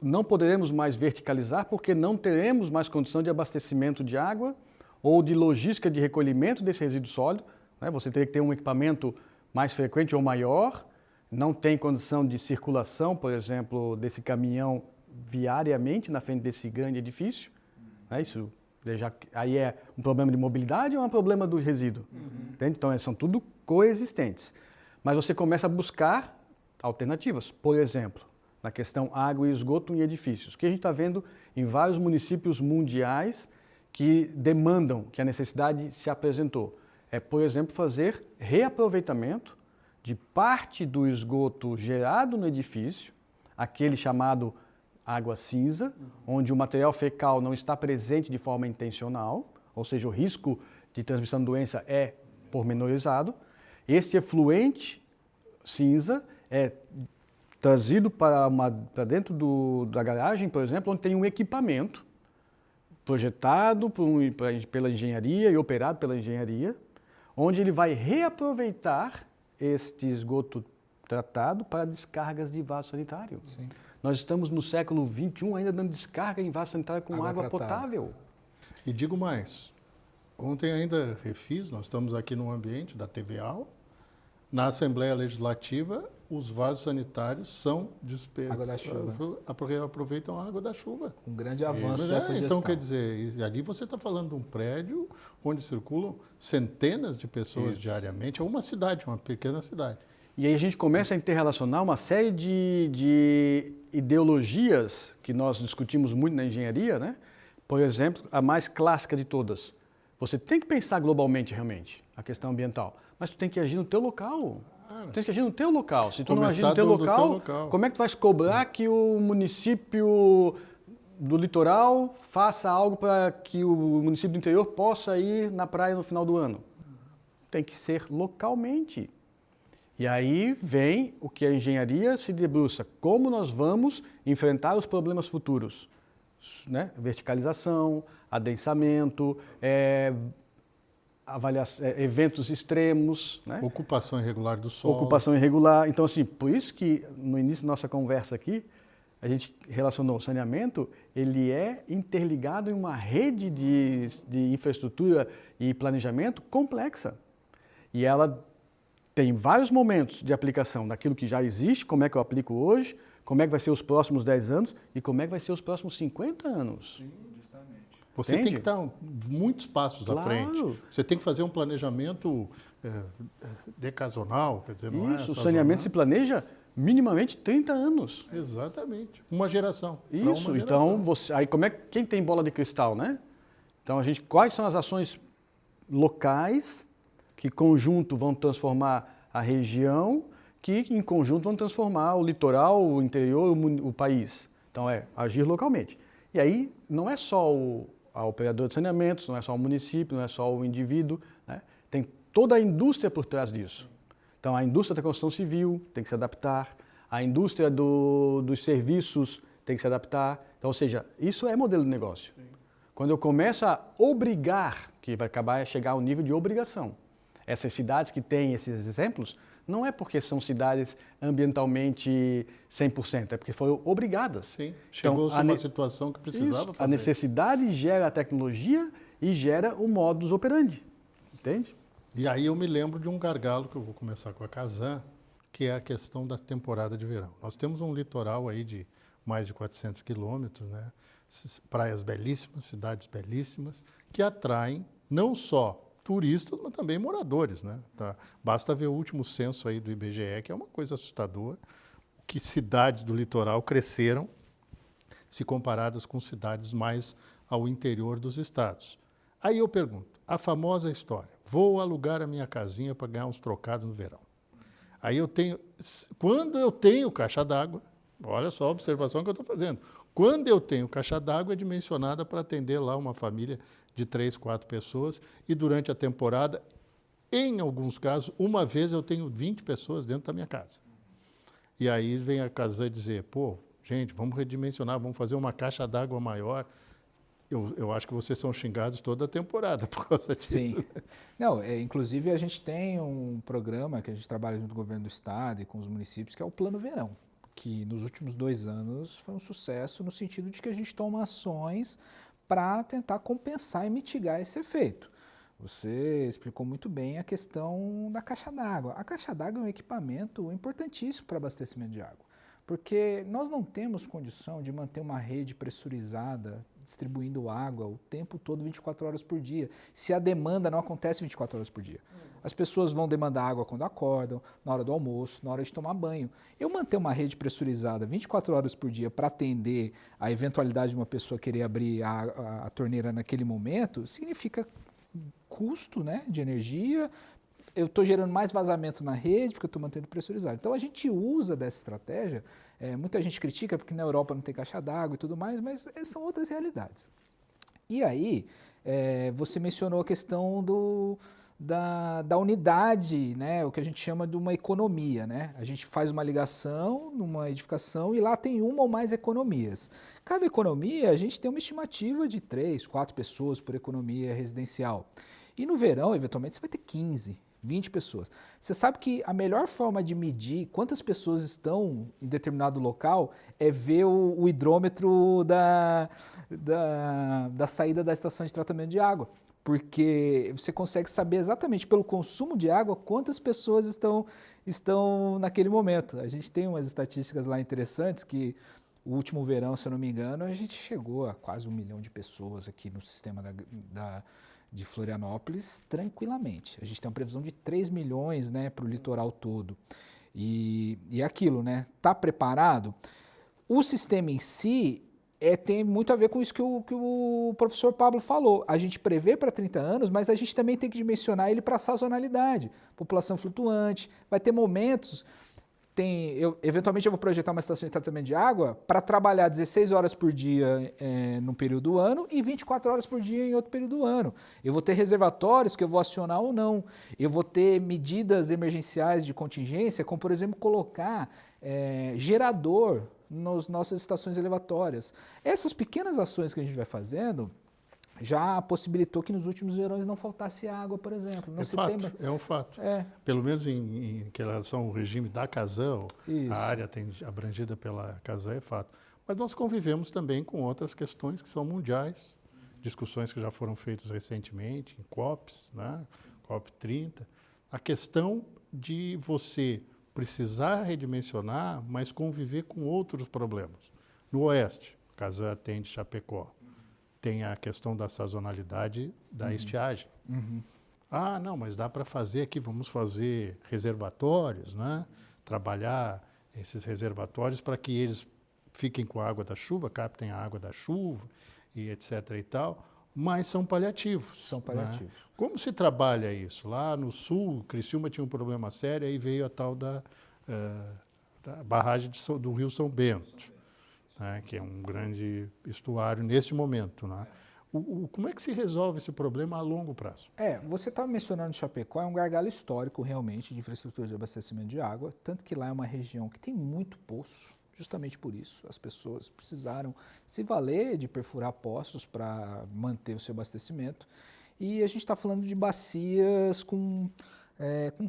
não poderemos mais verticalizar porque não teremos mais condição de abastecimento de água ou de logística de recolhimento desse resíduo sólido. Né? Você teria que ter um equipamento mais frequente ou maior, não tem condição de circulação, por exemplo, desse caminhão viariamente na frente desse grande edifício. Né? Isso aí é um problema de mobilidade ou é um problema do resíduo? Entende? Então, são tudo coexistentes. Mas você começa a buscar alternativas, por exemplo, na questão água e esgoto em edifícios, que a gente está vendo em vários municípios mundiais que demandam, que a necessidade se apresentou. Por exemplo, fazer reaproveitamento de parte do esgoto gerado no edifício, aquele chamado água cinza, onde o material fecal não está presente de forma intencional, ou seja, o risco de transmissão de doença é pormenorizado. Este efluente cinza é trazido para dentro da garagem, por exemplo, onde tem um equipamento projetado pela engenharia e operado pela engenharia, onde ele vai reaproveitar este esgoto tratado para descargas de vaso sanitário. Sim. Nós estamos no século XXI ainda dando descarga em vaso sanitário com água potável. E digo mais, ontem ainda refiz, nós estamos aqui no ambiente da TVA, na Assembleia Legislativa, os vasos sanitários são água da chuva. Porque aproveitam a água da chuva. Um grande avanço dessa gestão. Então, quer dizer, ali você está falando de um prédio onde circulam centenas de pessoas diariamente, é uma cidade, uma pequena cidade. E aí a gente começa a interrelacionar uma série de ideologias que nós discutimos muito na engenharia, né? Por exemplo, a mais clássica de todas. Você tem que pensar globalmente, realmente, a questão ambiental, mas tu tem que agir no teu local. Tu tem que agir no teu local. Se tu não agir no teu local, como é que tu vais cobrar que o município do litoral faça algo para que o município do interior possa ir na praia no final do ano? Tem que ser localmente. E aí vem o que a engenharia se debruça. Como nós vamos enfrentar os problemas futuros? né? Verticalização, adensamento, eventos extremos, né? Ocupação irregular do solo. Ocupação irregular. Então, assim, por isso que no início da nossa conversa aqui, a gente relacionou o saneamento, ele é interligado em uma rede de infraestrutura e planejamento complexa. E ela tem vários momentos de aplicação daquilo que já existe, como é que eu aplico hoje, como é que vai ser os próximos 10 anos e como é que vai ser os próximos 50 anos. Sim, justamente. Você tem que estar muitos passos à frente. Você tem que fazer um planejamento decazonal, quer dizer, não é isso, o saneamento se planeja minimamente 30 anos. Exatamente. Uma geração. Isso, então, aí quem tem bola de cristal, né? Então, quais são as ações locais que, em conjunto, vão transformar a região, que, em conjunto, vão transformar o litoral, o interior, o país. Então, agir localmente. E aí, não é só a operadora de saneamentos, não é só o município, não é só o indivíduo, né? Tem toda a indústria por trás disso. Então, a indústria da construção civil tem que se adaptar, a indústria dos serviços tem que se adaptar. Então, ou seja, isso é modelo de negócio. Sim. Quando eu começo a obrigar, que vai acabar a chegar ao nível de obrigação, essas cidades que têm esses exemplos, não é porque são cidades ambientalmente 100%, é porque foram obrigadas. Sim, chegou-se a uma situação que precisava fazer. A necessidade gera a tecnologia e gera o modus operandi, entende? E aí eu me lembro de um gargalo que eu vou começar com a Casan, que é a questão da temporada de verão. Nós temos um litoral aí de mais de 400 quilômetros, né? Praias belíssimas, cidades belíssimas, que atraem não só turistas, mas também moradores, né? Tá? Basta ver o último censo aí do IBGE, que é uma coisa assustadora, que cidades do litoral cresceram se comparadas com cidades mais ao interior dos estados. Aí eu pergunto, a famosa história, vou alugar a minha casinha para ganhar uns trocados no verão. Aí quando eu tenho caixa d'água, olha só a observação que eu estou fazendo, quando eu tenho caixa d'água é dimensionada para atender lá uma família de 3, 4 pessoas e durante a temporada, em alguns casos, uma vez eu tenho 20 pessoas dentro da minha casa. E aí vem a Casan dizer, pô, gente, vamos redimensionar, vamos fazer uma caixa d'água maior. Eu acho que vocês são xingados toda a temporada por causa disso. Sim. Não, inclusive a gente tem um programa que a gente trabalha junto com o governo do estado e com os municípios, que é o Plano Verão, que nos últimos 2 anos foi um sucesso no sentido de que a gente toma ações para tentar compensar e mitigar esse efeito. Você explicou muito bem a questão da caixa d'água. A caixa d'água é um equipamento importantíssimo para abastecimento de água, porque nós não temos condição de manter uma rede pressurizada distribuindo água o tempo todo, 24 horas por dia, se a demanda não acontece 24 horas por dia. As pessoas vão demandar água quando acordam, na hora do almoço, na hora de tomar banho. Eu manter uma rede pressurizada 24 horas por dia para atender a eventualidade de uma pessoa querer abrir a torneira naquele momento, significa custo, né, de energia. Eu estou gerando mais vazamento na rede porque eu estou mantendo pressurizado. Então a gente usa dessa estratégia, muita gente critica porque na Europa não tem caixa d'água e tudo mais, mas são outras realidades. E aí, você mencionou a questão da unidade, né, o que a gente chama de uma economia, né? A gente faz uma ligação numa edificação e lá tem uma ou mais economias. Cada economia, a gente tem uma estimativa de 3, 4 pessoas por economia residencial. E no verão, eventualmente, você vai ter 15, 20 pessoas. Você sabe que a melhor forma de medir quantas pessoas estão em determinado local é ver o hidrômetro da saída da estação de tratamento de água. Porque você consegue saber exatamente pelo consumo de água quantas pessoas estão naquele momento. A gente tem umas estatísticas lá interessantes que o último verão, se eu não me engano, a gente chegou a quase 1 milhão de pessoas aqui no sistema de Florianópolis tranquilamente. A gente tem uma previsão de 3 milhões, né, para o litoral todo. E aquilo, né? Está preparado? O sistema em si tem muito a ver com isso que o professor Pablo falou. A gente prevê para 30 anos, mas a gente também tem que dimensionar ele para sazonalidade. População flutuante, vai ter momentos... eventualmente eu vou projetar uma estação de tratamento de água para trabalhar 16 horas por dia num período do ano e 24 horas por dia em outro período do ano. Eu vou ter reservatórios que eu vou acionar ou não. Eu vou ter medidas emergenciais de contingência, como por exemplo colocar gerador nas nossas estações elevatórias. Essas pequenas ações que a gente vai fazendo já possibilitou que nos últimos verões não faltasse água, por exemplo. Não É um fato. Pelo menos em relação ao regime da Casan, a área abrangida pela Casan é fato. Mas nós convivemos também com outras questões que são mundiais, discussões que já foram feitas recentemente em COPs, né? COP 30. A questão de você precisar redimensionar, mas conviver com outros problemas. No Oeste, Casan atende Chapecó. Tem a questão da sazonalidade da estiagem. Ah, não, mas dá para fazer aqui, vamos fazer reservatórios, né? Trabalhar esses reservatórios para que eles fiquem com a água da chuva, captem a água da chuva e etc. e tal, mas são paliativos. São paliativos. Né? Como se trabalha isso? Lá no sul, Criciúma tinha um problema sério, aí veio a tal da barragem do Rio São Bento. Né, que é um grande estuário nesse momento. Né? Como é que se resolve esse problema a longo prazo? Você estava mencionando Chapecó, é um gargalo histórico realmente de infraestrutura de abastecimento de água, tanto que lá é uma região que tem muito poço, justamente por isso. As pessoas precisaram se valer de perfurar poços para manter o seu abastecimento. E a gente está falando de bacias com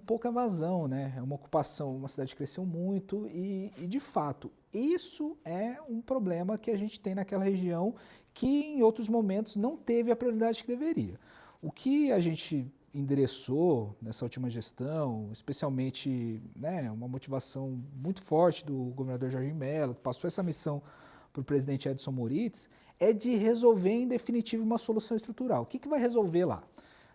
pouca vazão, né? É uma ocupação, uma cidade que cresceu muito e, de fato, isso é um problema que a gente tem naquela região que em outros momentos não teve a prioridade que deveria. O que a gente endereçou nessa última gestão, especialmente, né, uma motivação muito forte do governador Jorginho Mello, que passou essa missão para o presidente Edson Moritz, é de resolver em definitivo uma solução estrutural. O que vai resolver lá?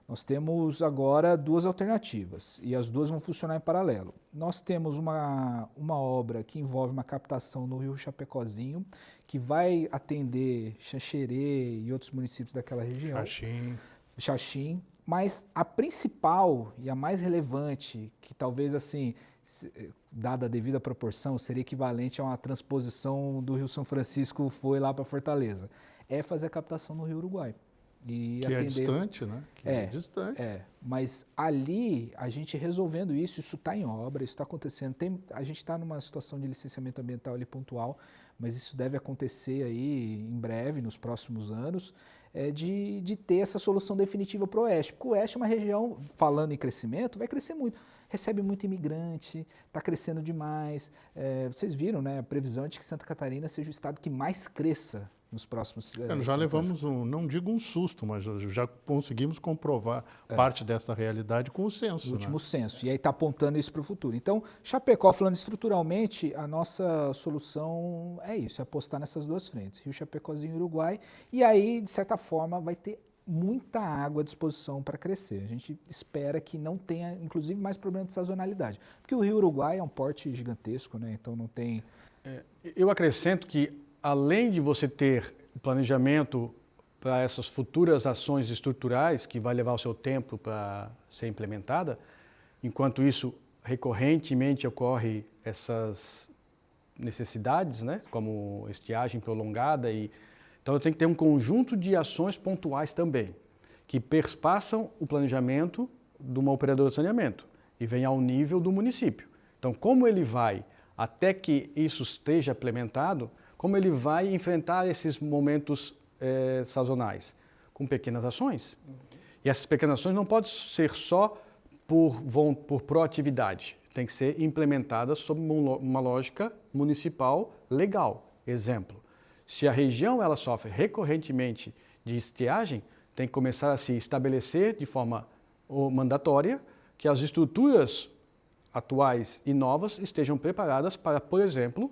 Nós temos agora duas alternativas e as duas vão funcionar em paralelo. Nós temos uma obra que envolve uma captação no Rio Chapecozinho, que vai atender Xanxerê e outros municípios daquela região. Xaxim. Mas a principal e a mais relevante, que talvez assim, dada a devida proporção, seria equivalente a uma transposição do Rio São Francisco foi lá para Fortaleza, é fazer a captação no Rio Uruguai. Que atender... é distante, né? É distante. Mas ali, a gente resolvendo isso está em obra, isso está acontecendo. A gente está numa situação de licenciamento ambiental ali pontual, mas isso deve acontecer aí em breve, nos próximos anos, de ter essa solução definitiva para o Oeste. Porque o Oeste é uma região, falando em crescimento, vai crescer muito. Recebe muito imigrante, está crescendo demais. Vocês viram, né? A previsão é de que Santa Catarina seja o estado que mais cresça nos próximos... já levamos, não digo um susto, mas já conseguimos comprovar parte dessa realidade com o censo. O último censo, e aí está apontando isso para o futuro. Então, Chapecó, falando estruturalmente, a nossa solução é isso, é apostar nessas duas frentes, Rio Chapecozinho e Uruguai, e aí, de certa forma, vai ter muita água à disposição para crescer. A gente espera que não tenha, inclusive, mais problema de sazonalidade, porque o Rio Uruguai é um porte gigantesco, né? Então não tem... Eu acrescento que além de você ter planejamento para essas futuras ações estruturais, que vai levar o seu tempo para ser implementada, enquanto isso, recorrentemente ocorre essas necessidades, né, como estiagem prolongada. Então, eu tenho que ter um conjunto de ações pontuais também, que perspassam o planejamento de uma operadora de saneamento e vem ao nível do município. Então, como ele vai, até que isso esteja implementado, como ele vai enfrentar esses momentos sazonais? Com pequenas ações. E essas pequenas ações não podem ser só por proatividade, tem que ser implementadas sob uma lógica municipal legal. Exemplo, se a região ela sofre recorrentemente de estiagem, tem que começar a se estabelecer de forma mandatória que as estruturas atuais e novas estejam preparadas para, por exemplo,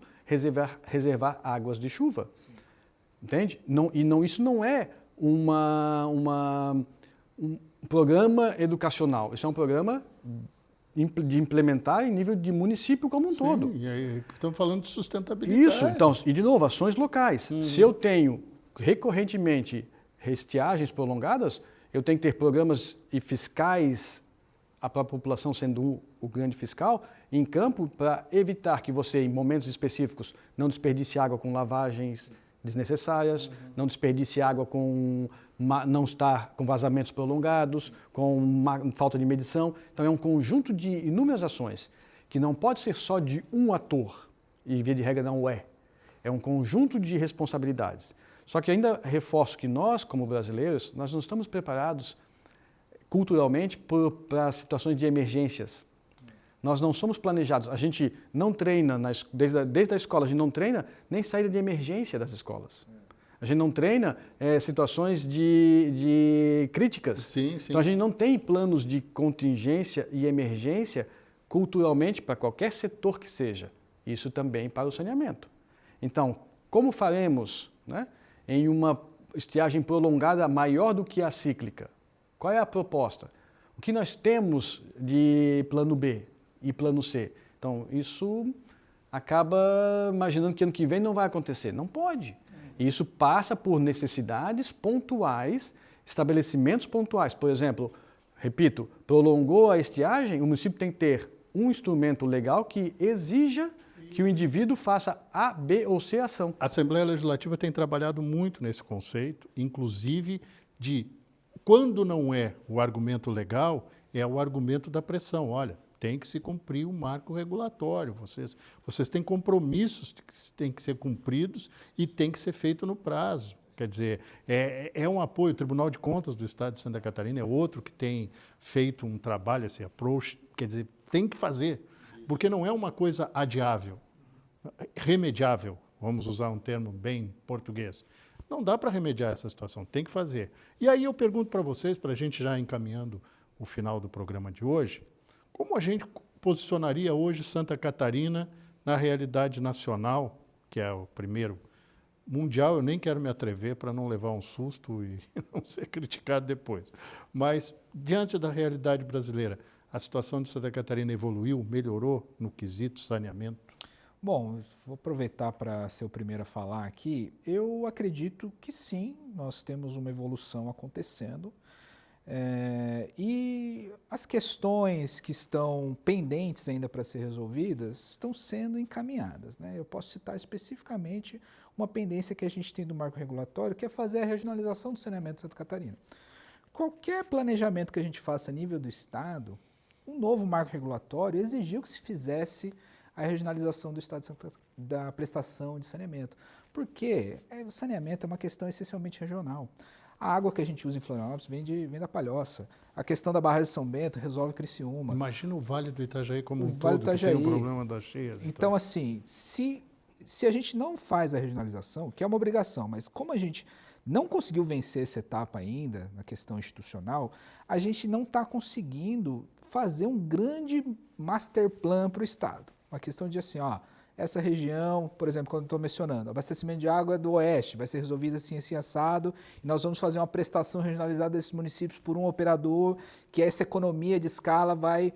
reservar águas de chuva. Sim. Entende? Isso não é um programa educacional, isso é um programa de implementar em nível de município como um todo. E aí, estamos falando de sustentabilidade. Isso, então, e de novo, ações locais. Se eu tenho recorrentemente estiagens prolongadas, eu tenho que ter programas e fiscais, a própria população sendo o grande fiscal, em campo para evitar que você, em momentos específicos, não desperdice água com lavagens desnecessárias, não desperdice água não estar com vazamentos prolongados, com falta de medição. Então é um conjunto de inúmeras ações que não pode ser só de um ator, e via de regra não é. É um conjunto de responsabilidades. Só que ainda reforço que nós, como brasileiros, nós não estamos preparados culturalmente para situações de emergências. Nós não somos planejados. A gente não treina, desde a escola, a gente não treina nem saída de emergência das escolas. A gente não treina situações de críticas. Sim, sim. Então a gente não tem planos de contingência e emergência culturalmente para qualquer setor que seja. Isso também para o saneamento. Então, como faremos, né, em uma estiagem prolongada maior do que a cíclica? Qual é a proposta? O que nós temos de plano B e plano C? Então, isso acaba imaginando que ano que vem não vai acontecer. Não pode. Isso passa por necessidades pontuais, estabelecimentos pontuais. Por exemplo, repito, prolongou a estiagem, o município tem que ter um instrumento legal que exija que o indivíduo faça A, B ou C ação. A Assembleia Legislativa tem trabalhado muito nesse conceito, inclusive de quando não é o argumento legal, é o argumento da pressão. Olha, tem que se cumprir o marco regulatório, vocês têm compromissos que têm que ser cumpridos e tem que ser feito no prazo. Quer dizer, é um apoio. O Tribunal de Contas do Estado de Santa Catarina é outro que tem feito um trabalho, esse approach, quer dizer, tem que fazer, porque não é uma coisa adiável, remediável, vamos usar um termo bem português. Não dá para remediar essa situação, tem que fazer. E aí eu pergunto para vocês, para a gente já encaminhando o final do programa de hoje, como a gente posicionaria hoje Santa Catarina na realidade nacional, que é o primeiro mundial? Eu nem quero me atrever para não levar um susto e não ser criticado depois. Mas, diante da realidade brasileira, a situação de Santa Catarina evoluiu, melhorou no quesito saneamento? Bom, vou aproveitar para ser o primeiro a falar aqui. Eu acredito que sim, nós temos uma evolução acontecendo. E as questões que estão pendentes ainda para ser resolvidas estão sendo encaminhadas, né? Eu posso citar especificamente uma pendência que a gente tem do marco regulatório, que é fazer a regionalização do saneamento de Santa Catarina. Qualquer planejamento que a gente faça a nível do Estado, um novo marco regulatório exigiu que se fizesse a regionalização do Estado da prestação de saneamento. Porque o saneamento é uma questão essencialmente regional. A água que a gente usa em Florianópolis vem da Palhoça. A questão da barragem de São Bento resolve Criciúma. Imagina o Vale do Itajaí como um todo, que tem o problema das cheias. Então, assim, se a gente não faz a regionalização, que é uma obrigação, mas como a gente não conseguiu vencer essa etapa ainda, na questão institucional, a gente não está conseguindo fazer um grande master plan para o Estado. Uma questão de assim, ó, essa região, por exemplo, quando eu estou mencionando, abastecimento de água do Oeste vai ser resolvido assim, assim, assado, e nós vamos fazer uma prestação regionalizada desses municípios por um operador, que essa economia de escala vai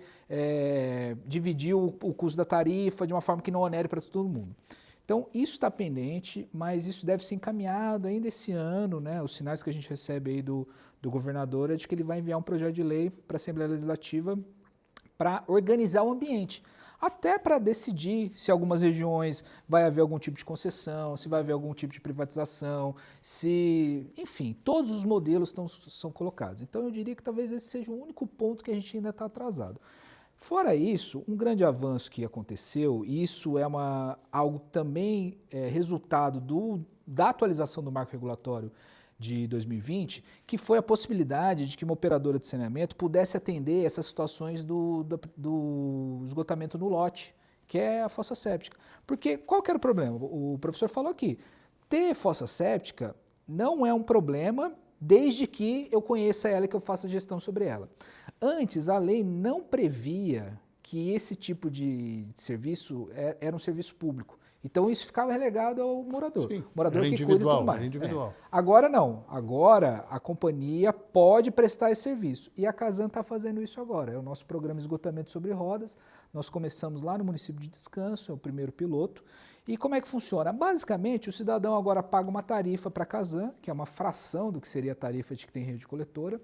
dividir o custo da tarifa de uma forma que não onere para todo mundo. Então, isso está pendente, mas isso deve ser encaminhado ainda esse ano, né? Os sinais que a gente recebe aí do governador é de que ele vai enviar um projeto de lei para a Assembleia Legislativa para organizar o ambiente. Até para decidir se algumas regiões vai haver algum tipo de concessão, se vai haver algum tipo de privatização, enfim, todos os modelos são colocados. Então eu diria que talvez esse seja o único ponto que a gente ainda está atrasado. Fora isso, um grande avanço que aconteceu, e isso é algo também resultado da atualização do marco regulatório de 2020, que foi a possibilidade de que uma operadora de saneamento pudesse atender essas situações do esgotamento no lote, que é a fossa séptica. Porque qual que era o problema? O professor falou aqui, ter fossa séptica não é um problema desde que eu conheça ela e que eu faça gestão sobre ela. Antes, a lei não previa que esse tipo de serviço era um serviço público. Então isso ficava relegado ao morador. Sim, o morador que cuida e tudo mais. Individual. Agora não. Agora a companhia pode prestar esse serviço. E a Casan está fazendo isso agora. É o nosso programa Esgotamento sobre Rodas. Nós começamos lá no município de Descanso, é o primeiro piloto. E como é que funciona? Basicamente, o cidadão agora paga uma tarifa para a Casan, que é uma fração do que seria a tarifa de que tem rede coletora.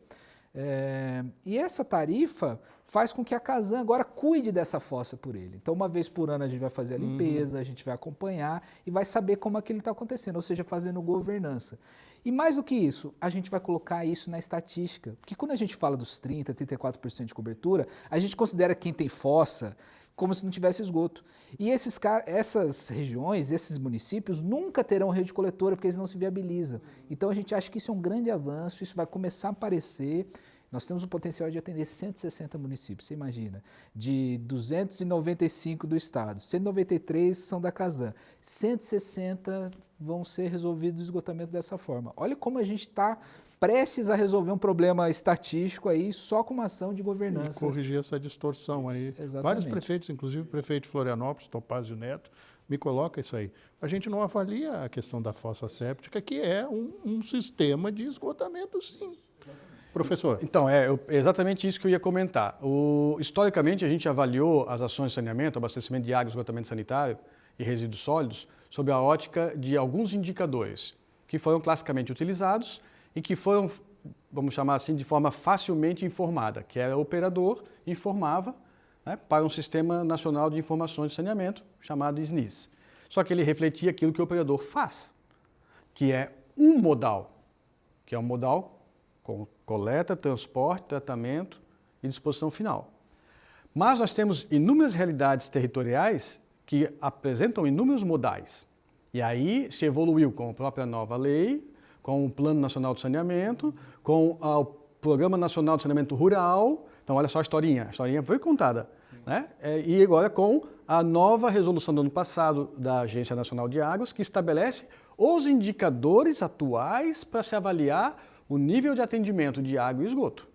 E essa tarifa faz com que a Casan agora cuide dessa fossa por ele. Então, uma vez por ano a gente vai fazer a limpeza, a gente vai acompanhar e vai saber como aquilo está acontecendo, ou seja, fazendo governança. E mais do que isso, a gente vai colocar isso na estatística. Porque quando a gente fala dos 30%, 34% de cobertura, a gente considera quem tem fossa como se não tivesse esgoto. E essas regiões, esses municípios, nunca terão rede coletora, porque eles não se viabilizam. Então a gente acha que isso é um grande avanço, isso vai começar a aparecer. Nós temos o potencial de atender 160 municípios, você imagina, de 295 do estado, 193 são da Casan, 160 vão ser resolvidos o esgotamento dessa forma. Olha como a gente está prestes a resolver um problema estatístico aí só com uma ação de governança. E corrigir essa distorção aí. Exatamente. Vários prefeitos, inclusive o prefeito de Florianópolis, Topázio Neto, me coloca isso aí. A gente não avalia a questão da fossa séptica, que é um sistema de esgotamento, sim. Professor. Então, é exatamente isso que eu ia comentar. Historicamente, a gente avaliou as ações de saneamento, abastecimento de água, esgotamento sanitário e resíduos sólidos sob a ótica de alguns indicadores que foram classicamente utilizados e que foram, vamos chamar assim, de forma facilmente informada, que era o operador informava, né, para um Sistema Nacional de Informações de Saneamento, chamado SNIS. Só que ele refletia aquilo que o operador faz, que é um modal, que é um modal com coleta, transporte, tratamento e disposição final. Mas nós temos inúmeras realidades territoriais que apresentam inúmeros modais. E aí se evoluiu com a própria nova lei, com o Plano Nacional de Saneamento, com o Programa Nacional de Saneamento Rural. Então, olha só a historinha foi contada. Né? E agora com a nova resolução do ano passado da Agência Nacional de Águas, que estabelece os indicadores atuais para se avaliar o nível de atendimento de água e esgoto.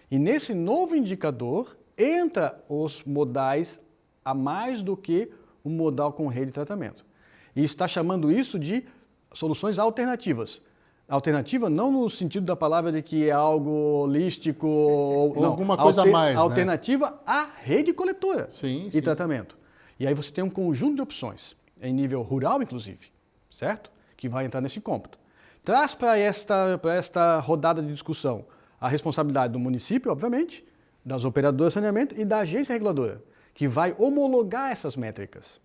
E nesse novo indicador entra os modais a mais do que o modal com rede de tratamento. E está chamando isso de soluções alternativas. Alternativa não no sentido da palavra de que é algo holístico ou não, alguma coisa a mais, alternativa, né? À rede coletora sim. tratamento. E aí você tem um conjunto de opções, em nível rural inclusive, certo? Que vai entrar nesse cômputo. Traz para esta rodada de discussão a responsabilidade do município, obviamente, das operadoras de saneamento e da agência reguladora, que vai homologar essas métricas,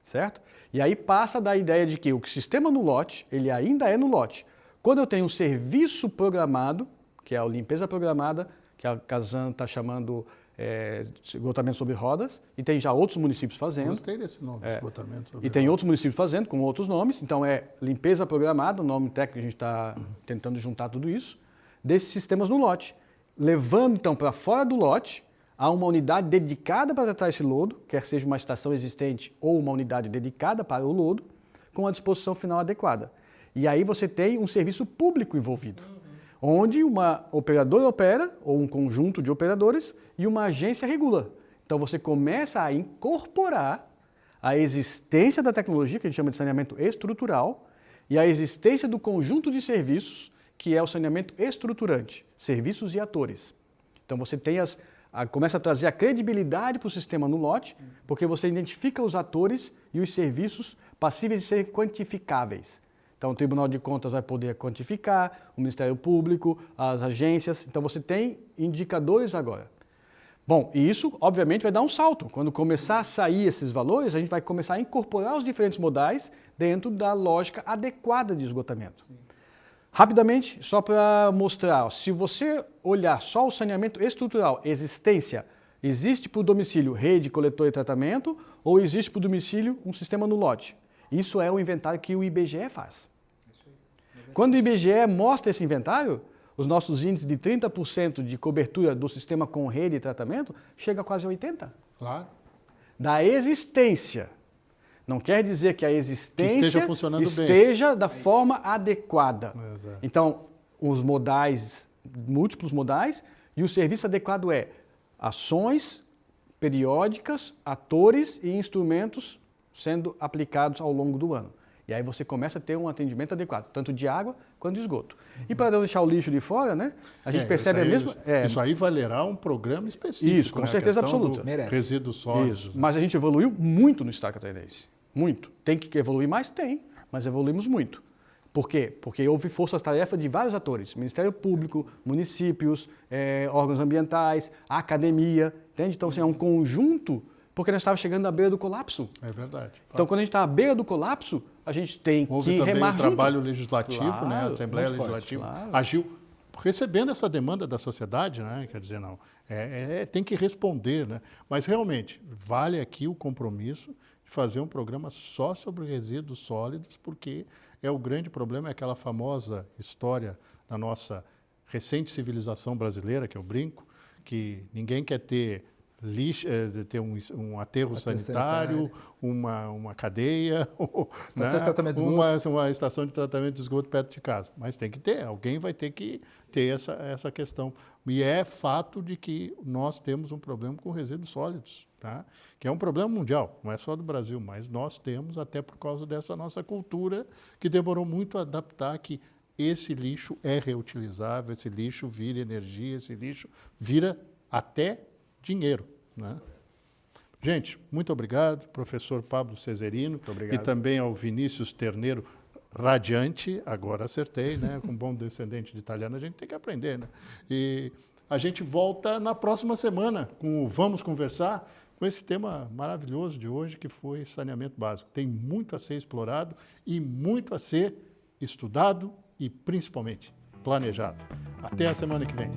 certo? E aí passa da ideia de que o sistema no lote, ele ainda é no lote. Quando eu tenho um serviço programado, que é a limpeza programada, que a Casan está chamando esgotamento sobre rodas, e tem já outros municípios fazendo. Gostei desse nome, esgotamento sobre rodas. E tem outros municípios fazendo, com outros nomes. Então, é limpeza programada, o nome técnico, a gente está tentando juntar tudo isso, desses sistemas no lote. Levando, então, para fora do lote, a uma unidade dedicada para tratar esse lodo, quer seja uma estação existente ou uma unidade dedicada para o lodo, com a disposição final adequada. E aí você tem um serviço público envolvido, onde uma operadora opera, ou um conjunto de operadores, e uma agência regula. Então você começa a incorporar a existência da tecnologia, que a gente chama de saneamento estrutural, e a existência do conjunto de serviços, que é o saneamento estruturante, serviços e atores. Então você tem começa a trazer a credibilidade para o sistema no lote, porque você identifica os atores e os serviços passíveis de serem quantificáveis. Então, o Tribunal de Contas vai poder quantificar, o Ministério Público, as agências. Então, você tem indicadores agora. Bom, e isso, obviamente, vai dar um salto. Quando começar a sair esses valores, a gente vai começar a incorporar os diferentes modais dentro da lógica adequada de esgotamento. Sim. Rapidamente, só para mostrar, se você olhar só o saneamento estrutural, existência, existe para o domicílio rede, coletor e tratamento, ou existe para o domicílio um sistema no lote? Isso é o inventário que o IBGE faz. Quando o IBGE mostra esse inventário, os nossos índices de 30% de cobertura do sistema com rede e tratamento chega a quase 80%. Claro. Da existência. Não quer dizer que a existência esteja da forma adequada. Exato. Então, os modais, múltiplos modais, e o serviço adequado é ações periódicas, atores e instrumentos sendo aplicados ao longo do ano. E aí você começa a ter um atendimento adequado, tanto de água quanto de esgoto. E para não deixar o lixo de fora, né, a gente percebe mesmo... Isso aí valerá um programa específico. Isso, com certeza absoluta. Merece. Resíduos sólidos. Isso. Mas a gente evoluiu muito no estado catarinense. Muito. Tem que evoluir mais? Tem, mas evoluímos muito. Por quê? Porque houve forças-tarefa de vários atores, Ministério Público, municípios, órgãos ambientais, academia, entende? Então, assim, é um conjunto, porque nós estávamos chegando à beira do colapso. É verdade. Então, quando a gente está à beira do colapso, a gente tem que remar junto. Houve também o trabalho legislativo, claro, né? A Assembleia Legislativa agiu recebendo essa demanda da sociedade, né? Quer dizer, não, tem que responder, né? Mas realmente vale aqui o compromisso de fazer um programa só sobre resíduos sólidos, porque o grande problema é aquela famosa história da nossa recente civilização brasileira, que eu brinco, que ninguém quer ter lixo, ter um aterro sanitário, uma cadeia, estação de tratamento de esgoto. Uma estação de tratamento de esgoto perto de casa. Mas tem que ter, alguém vai ter que ter essa questão. E é fato de que nós temos um problema com resíduos sólidos, tá? Que é um problema mundial, não é só do Brasil, mas nós temos até por causa dessa nossa cultura que demorou muito a adaptar que esse lixo é reutilizável, esse lixo vira energia, esse lixo vira até dinheiro, né? Gente, muito obrigado, professor Pablo Cesarino, e também ao Vinícius Terneiro Radiante, agora acertei, né? Com bom descendente de italiano, a gente tem que aprender, né? E a gente volta na próxima semana com o Vamos Conversar, com esse tema maravilhoso de hoje, que foi saneamento básico. Tem muito a ser explorado e muito a ser estudado e, principalmente, planejado. Até a semana que vem.